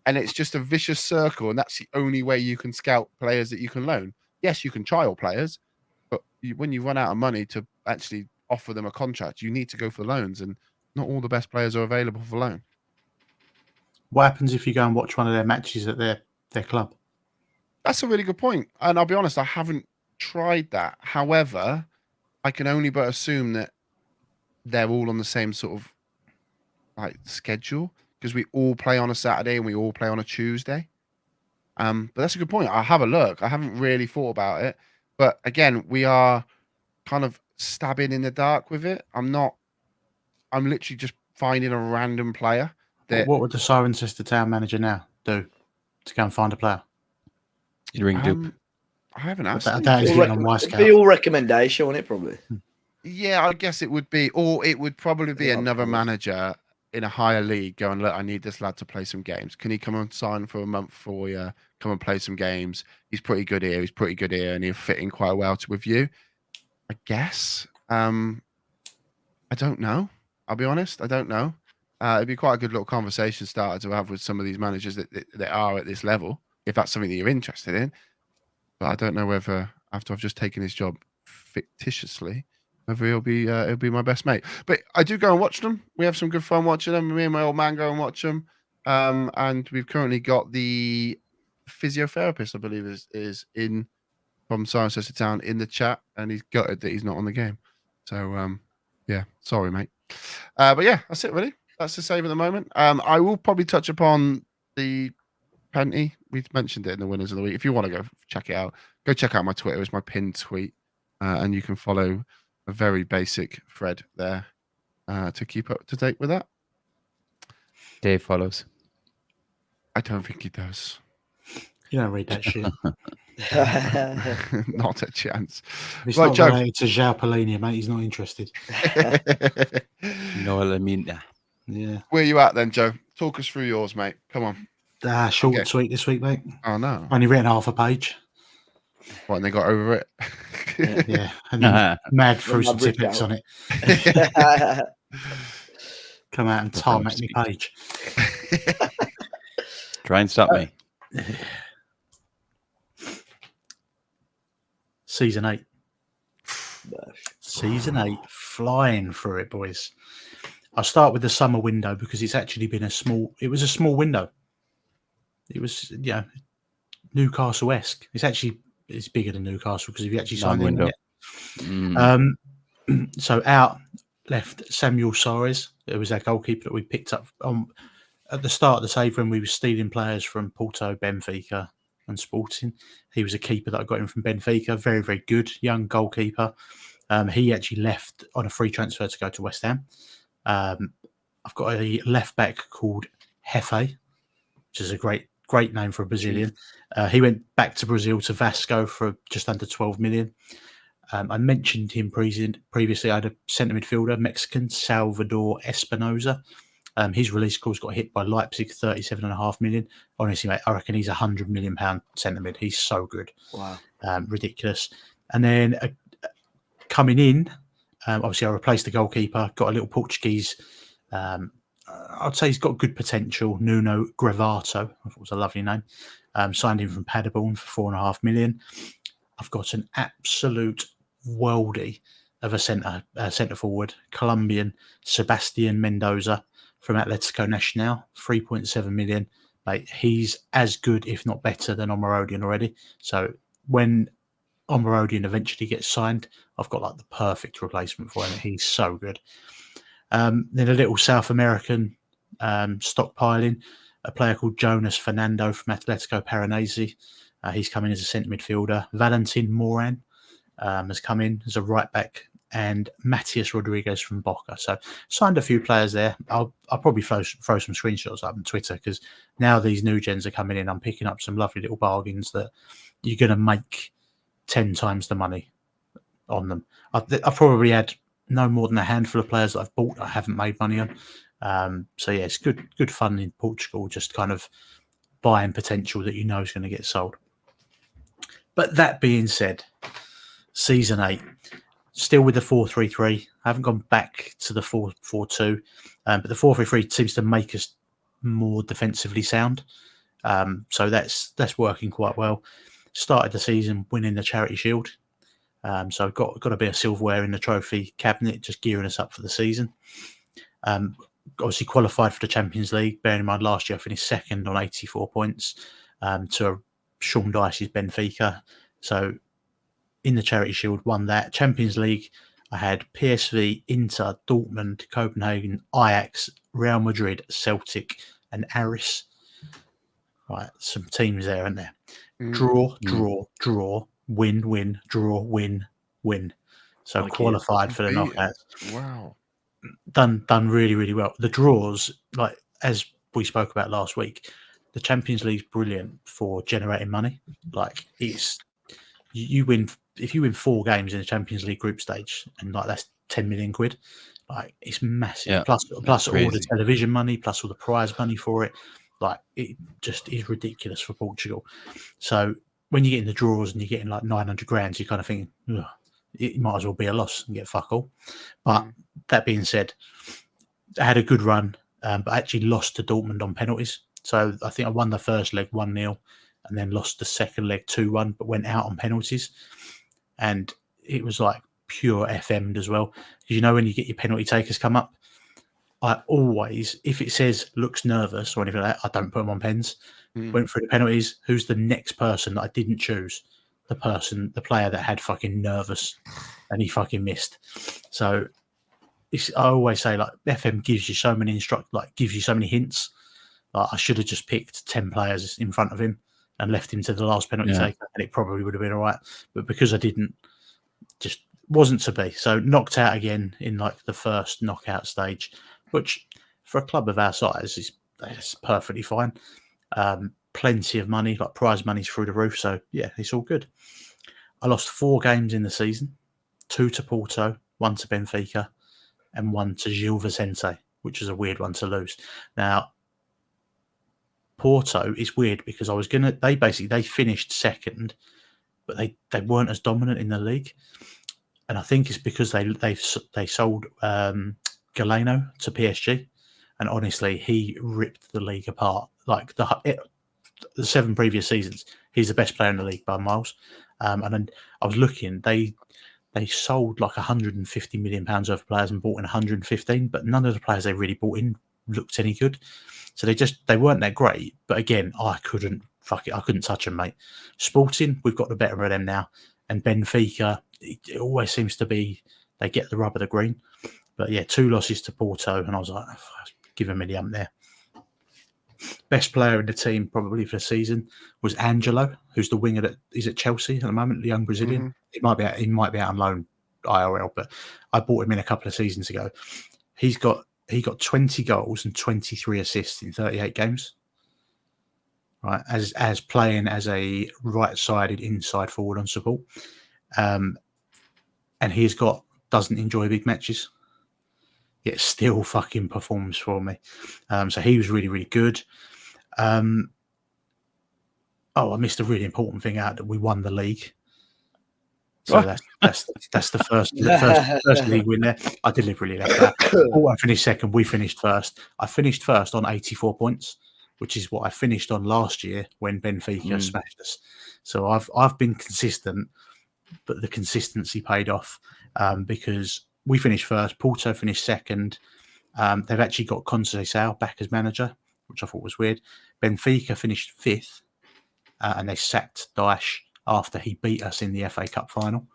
A: And it's just a vicious circle. And that's the only way you can scout players that you can loan. Yes, you can trial players, but when you run out of money to actually offer them a contract, you need to go for loans, and not all the best players are available for loan.
D: What happens if you go and watch one of their matches at their club?
A: That's a really good point. And I'll be honest, I haven't tried that. However, I can only but assume that they're all on the same sort of like schedule because we all play on a Saturday and we all play on a Tuesday. But that's a good point. I'll have a look. I haven't really thought about it. But again, we are kind of stabbing in the dark with it. I'm literally just finding a random player.
D: What would the Cirencester town manager now do to go and find a player?
C: You'd ring Doop.
A: I haven't asked.
B: It'd be all recommendation, wouldn't it? Probably.
A: Yeah, I guess it would be, or it would probably be another manager in a higher league going, look, I need this lad to play some games. Can he come and sign for a month for you? Come and play some games. He's pretty good here. He's pretty good here, and he'll fit in quite well with you. I guess. I don't know. I'll be honest. I don't know. It'd be quite a good little conversation starter to have with some of these managers that are at this level, if that's something that you're interested in. But I don't know whether, after I've just taken his job fictitiously, whether he'll be my best mate. But I do go and watch them. We have some good fun watching them. Me and my old man go and watch them. And we've currently got the physiotherapist, I believe, is in from Cirencester Town in the chat, and he's gutted that he's not on the game. So yeah, sorry, mate. But yeah, that's it really. That's the save at the moment. I will probably touch upon the penalty. We mentioned it in the winners of the week. If you want to go check it out, go check out my Twitter. It's my pinned tweet, and you can follow a very basic thread there to keep up to date with that.
C: Dave follows.
A: I don't think he does.
D: You don't read that shit.
A: Not a chance.
D: It's right, not Joe. Related to João Palhinha, mate. He's not interested.
C: You know what I mean?
D: Yeah.
A: Where are you at then, Joe? Talk us through yours, mate. Come on.
D: Short and sweet this week, mate.
A: Oh, no.
D: Only written half a page.
A: What, and they got over it?
D: Yeah, and then Mad threw
B: Mad
D: some
B: ripped
D: tippets
B: out.
D: on it. Come out and tarmac me page.
C: Try and stop me.
D: Season 8. Season 8, flying through it, boys. I'll start with the summer window because it's actually been a small window. It was, Newcastle-esque. It's bigger than Newcastle because if you actually signed
C: window.
D: So out left Samuel Soares. It was our goalkeeper that we picked up at the start of the save when we were stealing players from Porto, Benfica and Sporting. He was a keeper that I got in from Benfica. Very, very good young goalkeeper. He actually left on a free transfer to go to West Ham. I've got a left back called Jefe, which is a great name for a Brazilian. He went back to Brazil to Vasco for just under 12 million. I mentioned him previously. I had a centre midfielder, Mexican, Salvador Espinoza. His release clause got hit by Leipzig, 37.5 million. Honestly, mate, I reckon he's £100 million centre mid. He's so good.
B: Wow.
D: Ridiculous. And then coming in, obviously I replaced the goalkeeper, got a little Portuguese. I'd say he's got good potential. Nuno Gravato, I thought it was a lovely name. Signed him from Paderborn for 4.5 million. I've got an absolute worldie of a centre forward, Colombian Sebastian Mendoza from Atletico Nacional, 3.7 million. Mate, he's as good, if not better, than Omarodian already. So when Omarodian eventually gets signed, I've got like the perfect replacement for him. He's so good. Then a little South American stockpiling, a player called Jonas Fernando from Atletico Paranaense. He's come in as a centre midfielder. Valentin Moran has come in as a right back, and Matias Rodriguez from Boca. So signed a few players there. I'll probably throw some screenshots up on Twitter because now these new gens are coming in. I'm picking up some lovely little bargains that you're going to make 10 times the money on them. I've probably had no more than a handful of players that I've bought I haven't made money on. So yeah, it's good fun in Portugal, just kind of buying potential that you know is going to get sold. But that being said, season 8, still with the 4-3-3. I haven't gone back to the 4-4-2, but the 4-3-3 seems to make us more defensively sound. So that's working quite well. Started the season winning the Charity Shield. So I've got a bit of silverware in the trophy cabinet, just gearing us up for the season. Obviously qualified for the Champions League, bearing in mind last year I finished second on 84 points to Sean Dyche's Benfica. So in the Charity Shield, won that. Champions League, I had PSV, Inter, Dortmund, Copenhagen, Ajax, Real Madrid, Celtic and Aris. Right, some teams there, aren't there? Draw, win, draw, win. So qualified for the knockouts.
A: Wow.
D: Done really, really well. The draws, like as we spoke about last week, the Champions League's brilliant for generating money. Like it's you win if you win 4 games in the Champions League group stage, and like that's 10 million quid. Like it's massive. Yeah, plus all the television money, plus all the prize money for it. Like it just is ridiculous for Portugal. So when you get in the draws and you're getting like 900 grand, you're kind of thinking, it might as well be a loss and get fuck all. But that being said, I had a good run, but actually lost to Dortmund on penalties. So I think I won the first leg 1-0 and then lost the second leg 2-1, but went out on penalties. And it was like pure FM'd as well. Because you know when you get your penalty takers come up, I always, if it says looks nervous or anything like that, I don't put them on pens. Went through the penalties. Who's the next person that I didn't choose? The player that had fucking nervous and he fucking missed. So I always say like FM gives you so many gives you so many hints. Like I should have just picked 10 players in front of him and left him to the last penalty taker, and it probably would have been all right. But because I didn't, just wasn't to be. So knocked out again in like the first knockout stage, which for a club of our size is perfectly fine. Plenty of money, like prize money's through the roof. So yeah, it's all good. I lost 4 games in the season, 2 to Porto, 1 to Benfica, and 1 to Gil Vicente, which is a weird one to lose. Now, Porto is weird because they finished second but they weren't as dominant in the league. And I think it's because they sold Galeno to PSG, and honestly, he ripped the league apart. Like the 7 previous seasons, he's the best player in the league by miles. And then I was looking, they sold like 150 million pounds worth of players and bought in 115, but none of the players they really bought in looked any good. So they weren't that great. But again, I couldn't touch them, mate. Sporting, we've got the better of them now, and Benfica, it always seems to be they get the rub of the green. But yeah, 2 losses to Porto, and I was like, give him a million there. Best player in the team probably for the season was Angelo, who's the winger that is at Chelsea at the moment, the young Brazilian. He might be out on loan IRL, but I bought him in a couple of seasons ago. He got 20 goals and 23 assists in 38 games. Right, as playing as a right-sided inside forward on support, and doesn't enjoy big matches, yet still fucking performs for me. So he was really, really good. I missed a really important thing out that we won the league. So that's the first league win there. I deliberately left that. I finished second. We finished first. I finished first on 84 points, which is what I finished on last year when Benfica smashed us. So I've been consistent, but the consistency paid off because we finished first. Porto finished second. They've actually got Conceição back as manager, which I thought was weird. Benfica finished 5th, and they sacked Daesh after he beat us in the FA Cup final.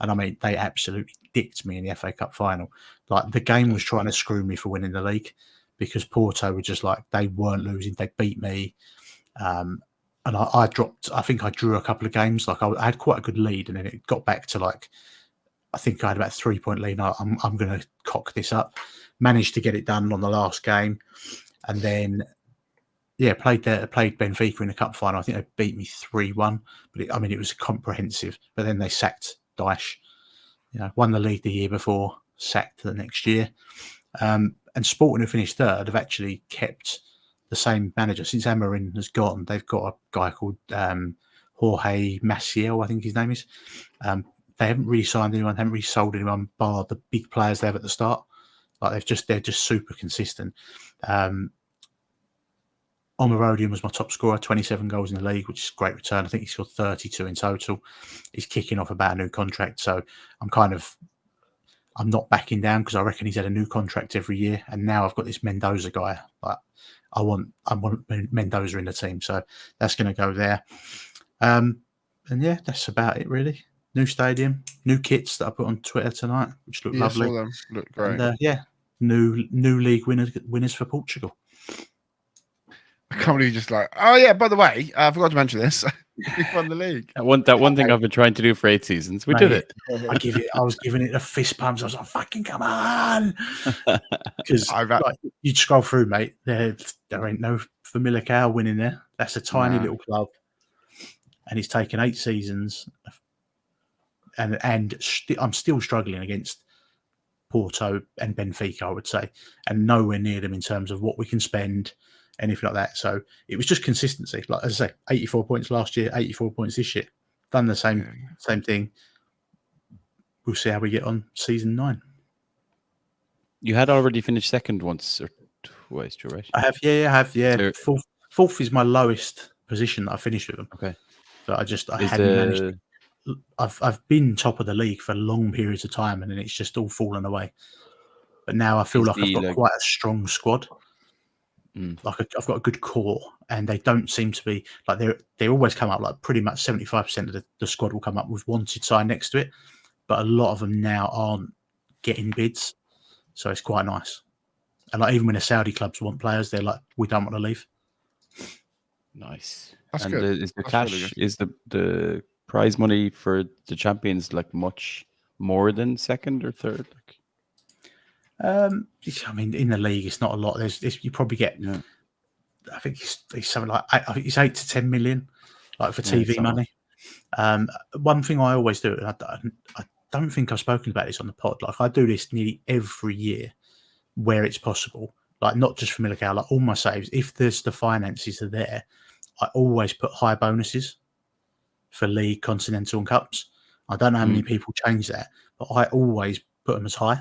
D: And I mean, they absolutely dicked me in the FA Cup final. Like, the game was trying to screw me for winning the league because Porto were just like, they weren't losing. They beat me. And I dropped, I think I drew a couple of games. Like, I had quite a good lead, and then it got back to like, I think I had about a 3-point lead. I'm going to cock this up. Managed to get it done on the last game. And then, played Benfica in the cup final. I think they beat me 3-1. But it was comprehensive. But then they sacked Daesh. Won the league the year before, sacked the next year. And Sporting, who finished 3rd, have actually kept the same manager since Amorim has gone. They've got a guy called Jorge Maciel, I think his name is. They haven't really signed anyone, haven't really sold anyone, bar the big players they have at the start. Like, they're just super consistent. Omarodian was my top scorer, 27 goals in the league, which is a great return. I think he scored 32 in total. He's kicking off about a new contract, so I'm not backing down because I reckon he's had a new contract every year, and now I've got this Mendoza guy. Like, I want Mendoza in the team, so that's going to go there. And yeah, that's about it really. New stadium, new kits that I put on Twitter tonight, which look lovely.
A: Saw them. Look great.
D: And, new league winners for Portugal.
A: I can't believe just like, oh yeah, by the way, I forgot to mention this. We won the league.
C: That one thing I've been trying to do for 8 seasons. We did it.
D: I was giving it a fist pumps. I was like, fucking come on. Because you'd scroll through, mate. There ain't no Famalicão winning there. That's a tiny little club. And it's taken 8 seasons. And I'm still struggling against Porto and Benfica, I would say, and nowhere near them in terms of what we can spend, anything like that. So it was just consistency. Like, as I say, 84 points last year, 84 points this year. Done the same thing. We'll see how we get on season 9. You
C: had already finished second once or twice, right?
D: I have, I have. Yeah, fourth is my lowest position that I finished with them.
C: Okay.
D: So I hadn't managed. I've been top of the league for long periods of time, and then it's just all fallen away. But now I feel like I've got quite a strong squad. Like, I've got a good core, and they don't seem to be like they always come up like pretty much 75% of the squad will come up with wanted sign next to it, but a lot of them now aren't getting bids, so it's quite nice. And like, even when the Saudi clubs want players, they're like, we don't want to leave.
C: Nice.
A: That's
C: and
A: good.
C: Is the
A: That's
C: cash
A: really good.
C: is the prize money for the champions like much more than second or third?
D: I mean, in the league, it's not a lot. You probably get. Yeah. I think it's something like I think it's 8 to 10 million, like for TV money. One thing I always do, and I don't think I've spoken about this on the pod. Like, I do this nearly every year, where it's possible. Like, not just for Famalicão, like all my saves. If the finances are there, I always put high bonuses for league, continental, and cups. I don't know how many people change that, but I always put them as high,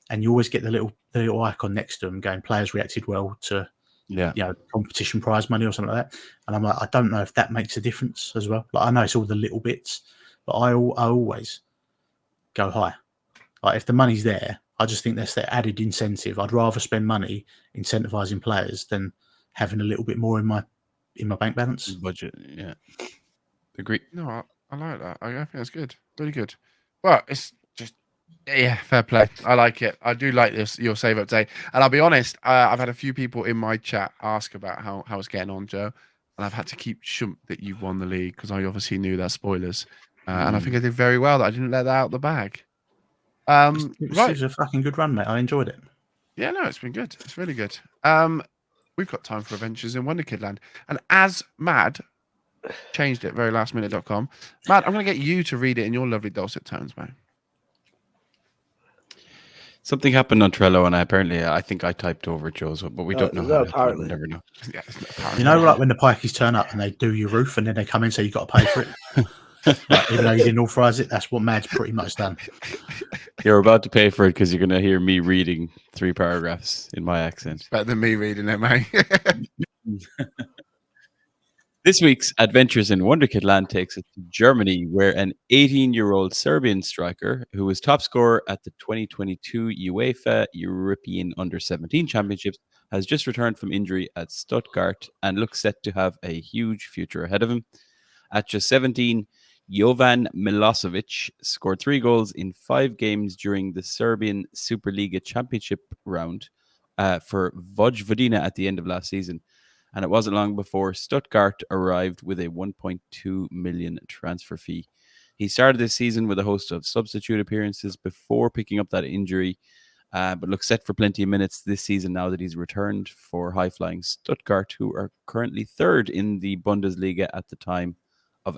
D: and you always get the little icon next to them going players reacted well to competition prize money or something like that. And I'm like, I don't know if that makes a difference as well. Like I know it's all the little bits, but I always go high. Like if the money's there, I just think that's the added incentive. I'd rather spend money incentivizing players than having a little bit more in my bank balance
C: budget. Yeah, agree.
A: No, I like that. I think that's good. Really good. Well, it's just fair play. I like it. I do like your save up day. And I'll be honest, I've had a few people in my chat ask about how it's getting on, Joe. And I've had to keep shump that you won the league because I obviously knew that spoilers. And I think I did very well that I didn't let that out the bag.
D: It was a fucking good run, mate. I enjoyed it.
A: Yeah, no, it's been good. It's really good. We've got time for adventures in Wonderkid-Land. And as Mad changed it, verylastminute.com. Mad, I'm going to get you to read it in your lovely dulcet tones, mate.
C: Something happened on Trello, and I think I typed over Joe's, but we don't know.
B: No, apparently.
C: We never know.
A: Yeah, apparently.
D: You know, like when the pikeys turn up and they do your roof, and then they come in, so you got to pay for it. Like, even though you didn't authorise it, that's what Mad's pretty much done.
C: You're about to pay for it because you're going to hear me reading 3 paragraphs in my accent.
A: Better than me reading it, mate.
C: This week's Adventures in Wonderkid-Land takes us to Germany, where an 18-year-old Serbian striker who was top scorer at the 2022 UEFA European Under-17 Championships has just returned from injury at Stuttgart and looks set to have a huge future ahead of him. At just 17, Jovan Milosevic scored 3 goals in 5 games during the Serbian Superliga Championship round for Vojvodina at the end of last season. And it wasn't long before Stuttgart arrived with a 1.2 million transfer fee. He started this season with a host of substitute appearances before picking up that injury, but looks set for plenty of minutes this season now that he's returned for high-flying Stuttgart, who are currently 3rd in the Bundesliga at the time of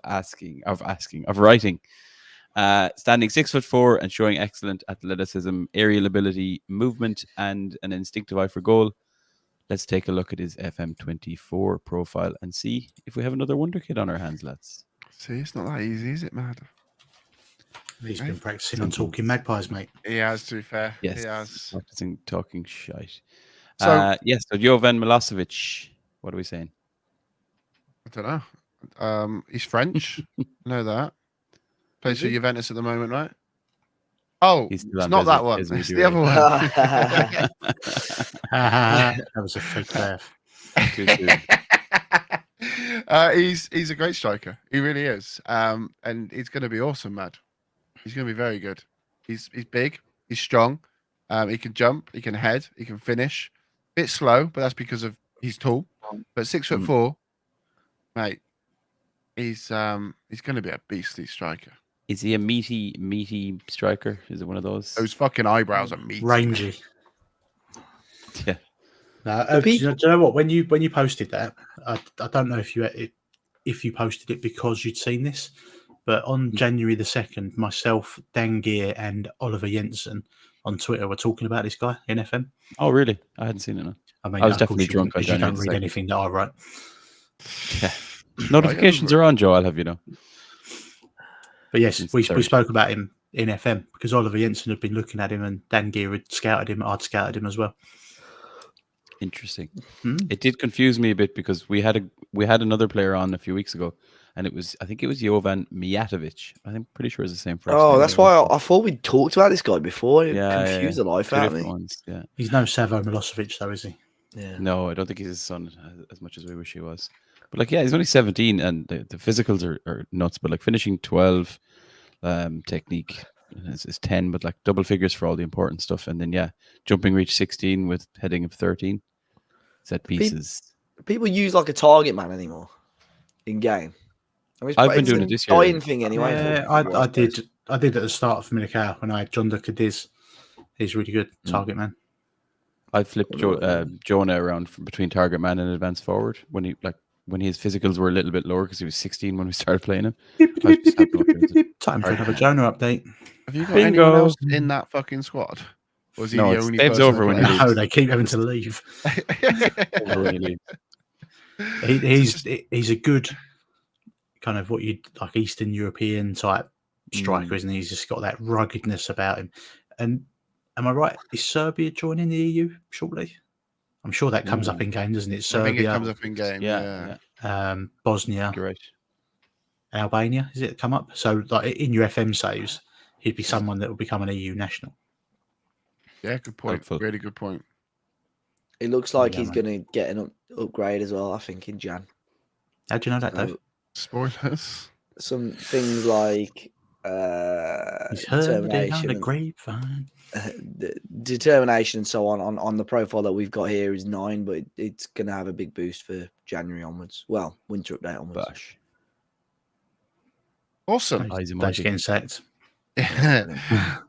C: writing. Standing 6'4" and showing excellent athleticism, aerial ability, movement, and an instinctive eye for goal. Let's take a look at his FM24 profile and see if we have another wonder kid on our hands, lads.
A: See, it's not that easy, is it, Mad?
D: He's been practicing on talking magpies, mate.
A: He has, to be fair.
C: Yes,
A: he has.
C: practicing talking shite.
A: So,
C: so Jovan Milosevic, what are we saying?
A: I don't know. He's French. Know that. Plays for Juventus at the moment, right? Oh, it's not that one. It's the other one.
D: That was a fake laugh.
A: He's a great striker. He really is. And he's going to be awesome, Mad. He's going to be very good. He's big. He's strong. He can jump. He can head. He can finish. Bit slow, but that's because of he's tall. But 6'4", mate. He's going to be a beastly striker.
C: Is he a meaty striker? Is it one of those?
A: Those fucking eyebrows are meaty.
D: Rangy.
C: Yeah.
D: Do you know what? When you posted that, I don't know if you posted it because you'd seen this, but on January the 2nd, myself, Dan Gear, and Oliver Jensen on Twitter were talking about this guy in FM.
C: Oh, really? I hadn't seen it. No.
D: I mean,
C: I was definitely drunk on January.
D: You don't read anything that I write.
C: Yeah. Notifications are on, Joe. I'll have you know.
D: But yes, we spoke about him in FM because Oliver Jensen had been looking at him and Dan Gear had scouted him. I'd scouted him as well.
C: Interesting. It did confuse me a bit because we had another player on a few weeks ago, and I think it was Jovan Mijatovic. I'm pretty sure it's the same first name.
B: Oh, that's why I thought we talked about this guy before. It confused the life out of me.
C: Yeah.
D: He's no Savo Milosevic, though, is he?
B: Yeah.
C: No, I don't think he's his son as much as we wish he was. But he's only 17, and the physicals are nuts. But finishing 12, technique is 10, but double figures for all the important stuff. And then jumping reach 16 with heading of 13. Set pieces.
B: People use a target man anymore in game.
C: I've been doing it this year.
B: Dying thing anyway.
D: Yeah, I did at the start of Minikau when I had John Ducadiz. He's really good target man.
C: I flipped Jonah around from between target man and advanced forward when his physicals were a little bit lower because he was 16 when we started playing him.
D: Time for another Jonah update.
A: Have you got anyone else in that fucking squad? Or is he the only person
C: over when
D: No, they keep having to leave. He's a good kind of what you'd like Eastern European type striker, isn't he? He's just got that ruggedness about him. And am I right? Is Serbia joining the EU shortly? I'm sure that comes up in game, doesn't it? Serbia,
A: I think it comes up in game. Yeah.
D: Bosnia,
C: You're right.
D: Albania. Is it come up? So, like in your FM saves, he'd be someone that will become an EU national.
A: Yeah, good point.
C: Helpful.
A: Really good point.
B: It looks like he's going to get an upgrade as well, I think, in Jan.
D: How do you know that, Dave?
A: Spoilers.
B: Some things like
D: He's heard it on
B: determination,
D: the grapevine.
B: Determination and so on the profile that we've got here is 9, but it's going to have a big boost for January onwards. Well, winter update onwards.
C: Bash.
A: Awesome.
C: Eyes
D: Dave's
C: emoji.
D: getting sacked.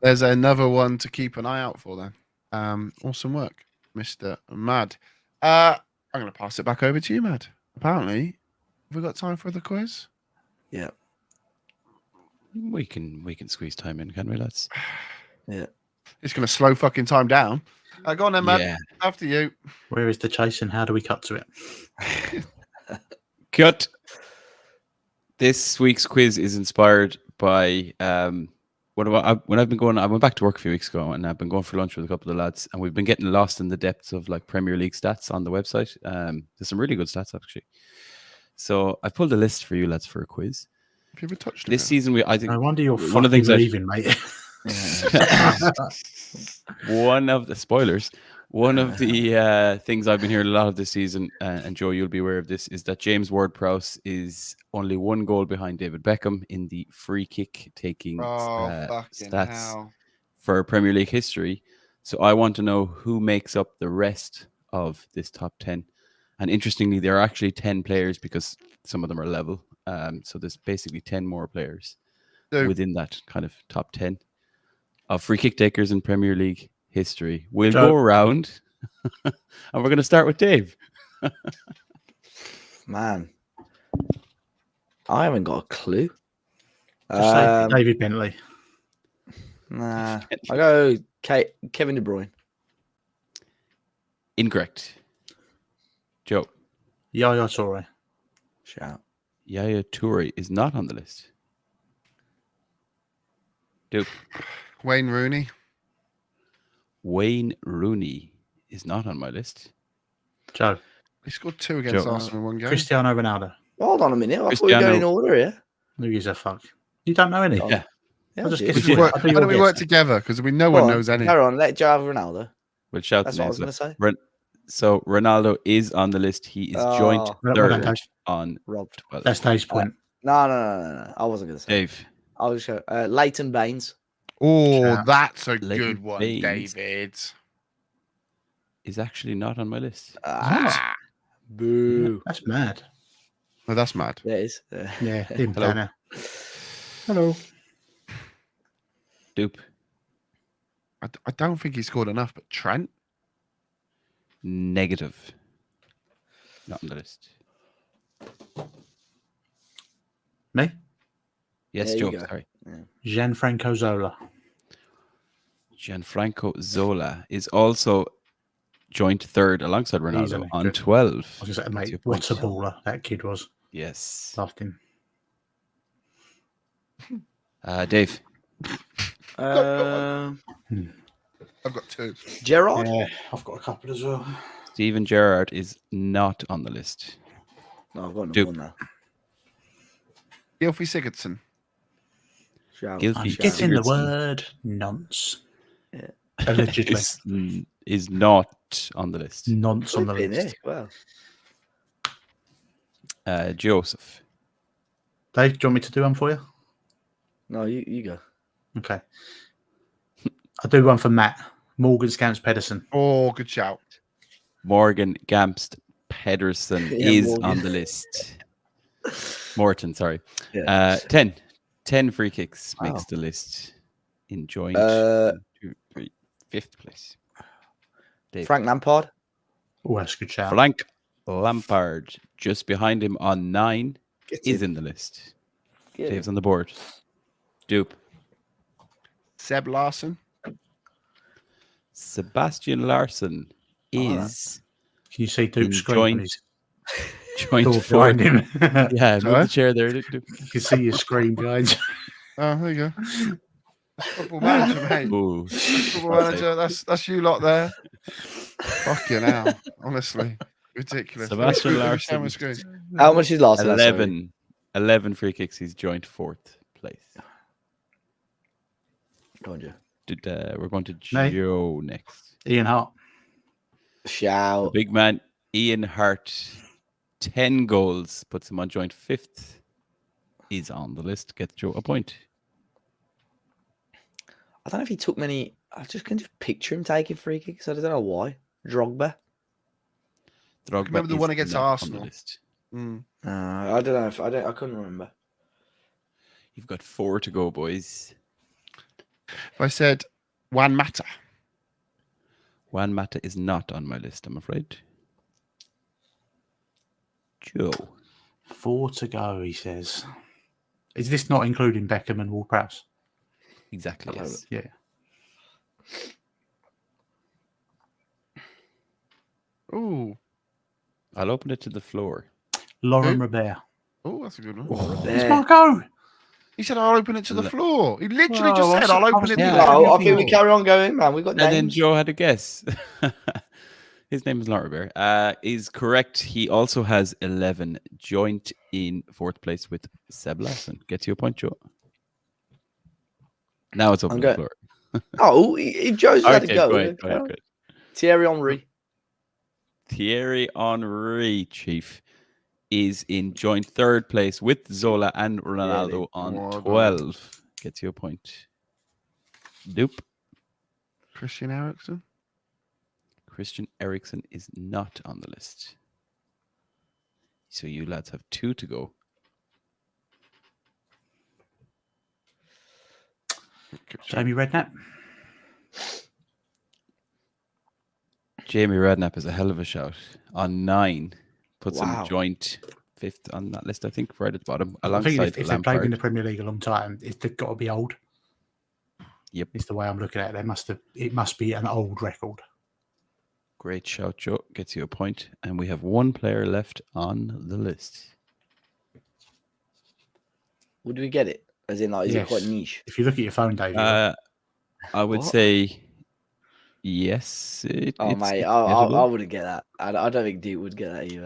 A: There's another one to keep an eye out for then. Awesome work, Mr. Mad. I'm going to pass it back over to you, Mad. Apparently, have we got time for the quiz?
B: Yeah.
C: We can squeeze time in, can we, lads?
B: Yeah.
A: It's going to slow fucking time down. Go on then, Mad.
C: Yeah.
A: After you.
D: Where is the chase and how do we cut to it?
C: Cut. This week's quiz is inspired by when I've been going. I went back to work a few weeks ago, and I've been going for lunch with a couple of the lads, and we've been getting lost in the depths of like Premier League stats on the website. There's some really good stats actually. So I pulled a list for you lads for a quiz.
A: Have you ever touched
C: This season, I think
D: No wonder you're
C: one of the
D: fucking
C: things I-
D: leaving, mate.
C: one of the spoilers. One of the things I've been hearing a lot of this season, and Joe, you'll be aware of this, is that James Ward-Prowse is only 1 goal behind David Beckham in the free kick taking stats for Premier League history. So I want to know who makes up the rest of this top 10. And interestingly, there are actually 10 players because some of them are level. So there's basically 10 more players within that kind of top 10 of free kick takers in Premier League history. We'll go around and we're going to start with Dave.
B: Man, I haven't got a clue.
D: Just say David Bentley.
B: Nah, I go Kevin De Bruyne.
C: Incorrect. Joe.
D: Yaya Toure.
B: Shout.
C: Yaya Toure is not on the list. Doop.
A: Wayne Rooney.
C: Wayne Rooney is not on my list.
D: Joe.
A: He scored 2 against
C: Joe.
A: Arsenal in one game.
D: Cristiano Ronaldo.
B: Hold on a minute. I thought we were going in order here.
D: Who gives a fuck? You don't know any?
C: Yeah.
B: Yeah,
D: I'll just
B: I
D: guess
B: did.
D: you.
A: Why don't we work together? Because no one knows any.
B: Carry on. Let Joe have Ronaldo.
C: We'll shout
B: That's
C: the
B: what I was
C: names.
B: going to say.
C: So Ronaldo is on the list. He is joint
D: Well
C: third
D: done,
C: on
B: Robbed.
C: 12.
D: That's Dave's point.
B: No. I wasn't going to say.
C: Dave.
B: I was show Leighton Baines.
A: Oh,
D: Chat.
A: that's a
C: Leighton
A: good one,
C: Baines.
A: David.
C: Is actually not on my list.
B: Boo.
D: That's mad.
A: Oh, that's mad.
B: There it is.
D: Yeah, him
C: Hello.
D: down there. Hello.
C: Doop.
A: I don't think he scored enough, but Trent?
C: Negative. Not on the list.
D: Me?
C: Yes,
B: There you
C: Joe.
B: go.
C: Sorry.
D: Gianfranco Zola.
C: Gianfranco Zola is also joint third alongside Ronaldo
D: Easily.
C: on
D: Good.
C: 12.
D: I was going to say,
C: That's
D: mate,
C: your
D: what a
C: point.
D: baller that kid was.
C: Yes.
D: Loved him.
C: Dave.
A: I've got 2.
B: Gerard.
D: Yeah, I've got a couple as well.
C: Steven Gerrard is not on the list.
B: No, I've got
C: Dupe.
B: another one now.
A: Gylfi Sigurdsson.
B: Shout.
C: Gylfi
D: I'm
B: Shout.
D: getting the
C: Sigurdsson.
D: word nonce.
B: Yeah.
D: Allegedly.
C: is not on the list.
D: Nonce on the
B: Flipping
D: list.
B: heck, Well,
C: Joseph.
D: Dave, do you want me to do one for you?
B: no, you go.
D: Okay. I'll do one for Matt. Morgan Scamps Pedersen.
A: Oh, good shout.
C: Morgan Gamst Pedersen
B: Yeah,
C: is
B: Morgan.
C: on the list. Morton, sorry.
B: Yeah.
C: 10 free kicks
B: Wow.
C: makes the list in joint. 1, 2, 3, 5th place. Dave.
B: Frank Lampard.
D: Oh, that's a good shout.
C: Frank Lampard, just behind him on 9,
B: Get
C: is
B: in.
C: in the list.
B: Get
C: Dave's on the board. Doop.
A: Seb Larson.
C: Sebastian Larson is
D: Can you see Duke's screen,
C: joint.
D: please?
C: Joint
D: Door
C: fourth.
D: behind him.
C: Yeah, move
A: Sorry?
C: the chair there.
D: You can see your screen behind you.
A: Oh, there you go. That's football manager, mate.
C: Ooh,
A: Football
C: Well
A: manager. That's you lot there. Fucking hell. Honestly. Ridiculous.
C: Sebastian
A: Let me share my
C: Larsson.
A: screen.
B: How much is last?
C: 11 free kicks. He's joint fourth place.
B: Go on, Joe.
C: We're going to
D: Me?
C: Joe next.
D: Ian Hart.
C: The
B: Shout.
C: big man, Ian Hart, 10 goals, puts him on joint fifth. He's on the list. Gets Joe a point.
B: I don't know if he took many. I just can just picture him taking free kicks. I don't know why. Drogba.
C: Drogba
A: Remember the
C: is
A: one against
C: not on the
A: Arsenal?
C: list.
B: I don't know if I couldn't remember.
C: You've got 4 to go, boys.
A: If I said Juan Mata.
C: Juan Mata is not on my list, I'm afraid. Joe.
D: 4 to go, he says. Is this not including Beckham and Ward-Prowse?
C: Exactly, yes.
D: Yeah.
A: Ooh.
C: I'll open it to the floor.
D: Lauren
A: Who?
D: Robert.
A: Oh, that's a good one.
D: It's Marco.
A: He said, I'll open it to the floor. He literally
D: Well,
A: just
D: I
A: said,
D: was-
A: I'll
D: I
A: open
D: was
A: it to the
C: thinking-
A: floor.
B: No, I think we carry on going, man. We got
C: And then
B: names.
C: Joe had a guess. His name is Laura Bear. Is correct. He also has 11, joint in fourth place with Seb Larson. Gets you a point, Joe. Now it's open to the floor.
B: Oh, if Joe's had a
C: Okay,
B: go.
C: go ahead.
B: Thierry Henry.
C: Thierry Henry, Chief, is in joint third place with Zola and Ronaldo on
A: Well done.
C: 12. Gets you a point. Doop.
A: Christian Eriksen.
C: Christian Eriksen is not on the list. So you lads have 2 to go.
D: Jamie Redknapp.
C: Jamie Redknapp is a hell of a shout. On 9. Puts
B: Wow.
C: him joint fifth on that list, I think, right at the bottom.
D: I think
C: Alongside
D: if they played in the
C: Lampard.
D: Premier League a long time, they've got to be old.
C: Yep.
D: It's the way I'm looking at it. It must be an old record.
C: Great shout, Joe. Gets you a point. And we have 1 player left on the list.
B: Would we get it? As in, like, is it quite
D: Yes.
B: niche?
D: If you look at your phone, Dave,
C: I would
B: What?
C: say yes.
B: Mate,
C: it's
B: I
C: gettable.
B: wouldn't get that. I don't think Duke would get that either.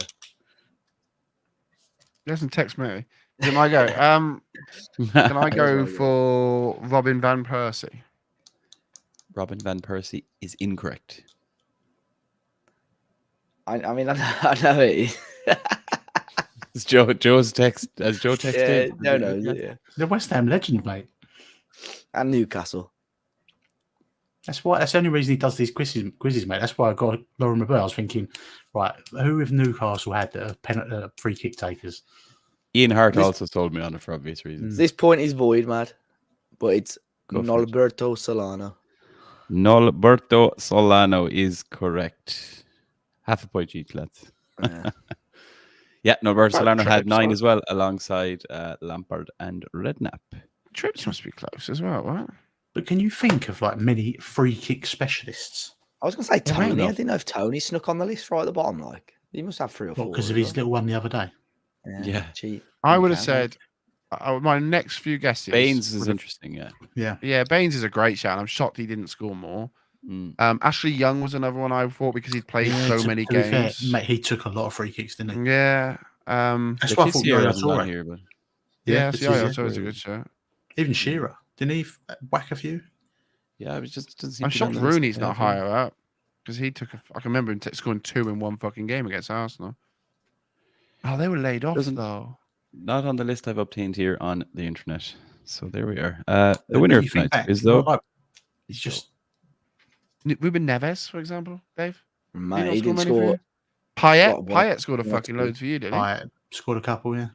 A: He doesn't text me. Is it my go? Can I go for Robin Van Persie?
C: Robin Van Persie is incorrect.
B: I mean, I know it.
C: It's Joe's text. As Joe texted.
B: Yeah, no, yeah.
D: the West Ham legend, mate.
B: And Newcastle.
D: That's the only reason he does these quizzes, mate. That's why I got Lauren Robert. I was thinking, right, who have Newcastle had that are free kick takers?
C: Ian Hart also told me on it for obvious reasons.
B: This point is void, Matt. But it's
C: Go for it.
B: Norberto Solano.
C: Norberto Solano is correct. Half a point each, lads.
B: Yeah.
C: Yeah, Norberto Solano had
A: Trips,
C: 9
A: huh?
C: as well, alongside Lampard and Redknapp.
A: Trips must be close as well, right?
D: But can you think of like many free kick specialists?
B: I was going to say
A: Yeah, maybe
B: Tony. I
A: not.
B: didn't know if Tony snuck on the list right at the bottom. Like, he must have 3 or 4.
D: Because of
B: as
D: his
B: well.
D: little one the other day.
C: Yeah.
B: Cheap.
A: I would have
B: Okay,
A: said my next few guesses.
C: Baines is
A: would have-
C: interesting, yeah.
D: Yeah.
A: Yeah, Baines is a great shout. I'm shocked he didn't score more.
C: Mm.
A: Ashley Young was another one I thought because he'd played so many
D: to be fair,
A: games.
D: mate, he took a lot of free kicks, didn't he?
A: Yeah.
D: That's why I thought
C: Leticia
D: Yaya
C: wasn't on
D: Toure.
C: here, but
A: Yeah,
D: but
A: yeah,
D: he's-
A: it's always a good shout.
D: Even Shearer. Didn't he whack a few?
C: yeah, it just doesn't seem
A: I'm
C: to be on
A: shocked
C: the list.
A: Rooney's not
C: Yeah.
A: higher up because he took. I can remember him scoring 2 in one fucking game against Arsenal. Oh, they were laid off
C: Doesn't-
A: though.
C: Not on the list I've obtained here on the internet. So there we are. The
D: But
C: winner
D: you
C: of
D: think
C: tonight's
D: back,
C: quiz, though.
D: like, it's just
A: Ruben Neves, for example, Dave.
B: Mate,
A: not
B: he
A: score
B: didn't
A: many for
B: score.
A: you? Payet,
B: What,
A: Payet scored a
B: one,
A: fucking
B: two.
A: load for you, didn't he?
D: I scored a couple, yeah.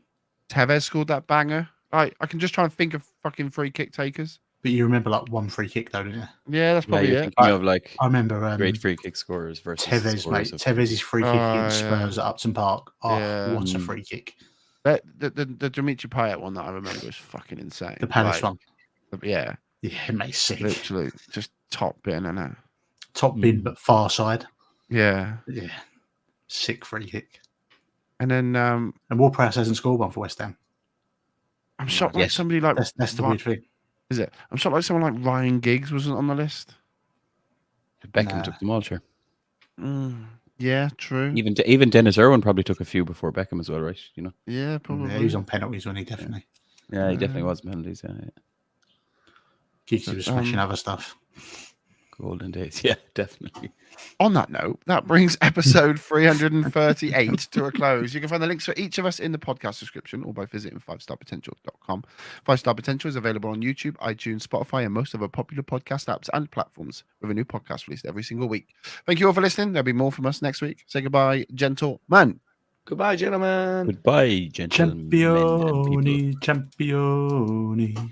A: Tevez scored that banger. I can just try and think of fucking free kick takers.
D: But you remember like one free kick though, didn't you?
A: Yeah, that's
C: Yeah,
A: probably
C: you're
A: it.
C: thinking of like
D: I remember
C: great free kick scorers versus
D: Tevez,
C: scorers
D: mate.
C: of-
D: Tevez's free kick
A: Oh,
D: against
A: yeah.
D: Spurs at Upton Park. Oh,
A: Yeah.
D: what a
C: Mm.
D: free kick.
A: But the Dimitri Payet one that I remember was fucking insane.
D: The Palace
A: Like,
D: one.
A: Yeah,
D: Yeah, it makes sick.
A: literally just top bin, innit?
D: Top bin, but far side.
A: Yeah.
D: Yeah. Sick free kick.
A: And then
D: And Ward-Prowse hasn't scored one for West Ham.
A: I'm shocked like somebody like
D: that's the weird thing.
A: Is it? I'm shocked like someone like Ryan Giggs wasn't on the list.
C: Beckham took them all, sure.
A: Yeah, true.
C: Even Dennis Irwin probably took a few before Beckham as well, right? You know.
A: Yeah, probably.
D: Yeah, he was on penalties, wasn't he? Definitely.
C: Yeah, he definitely was penalties. Yeah.
D: Giggs was smashing other stuff.
C: Golden days. Yeah, definitely.
A: On that note, that brings episode 338 to a close. You can find the links for each of us in the podcast description or by visiting 5starpotential.com. 5-Star Potential is available on YouTube, iTunes, Spotify, and most other popular podcast apps and platforms with a new podcast released every single week. Thank you all for listening. There'll be more from us next week. Say goodbye, gentlemen.
B: Goodbye, gentlemen.
C: Goodbye, gentlemen.
D: Championi.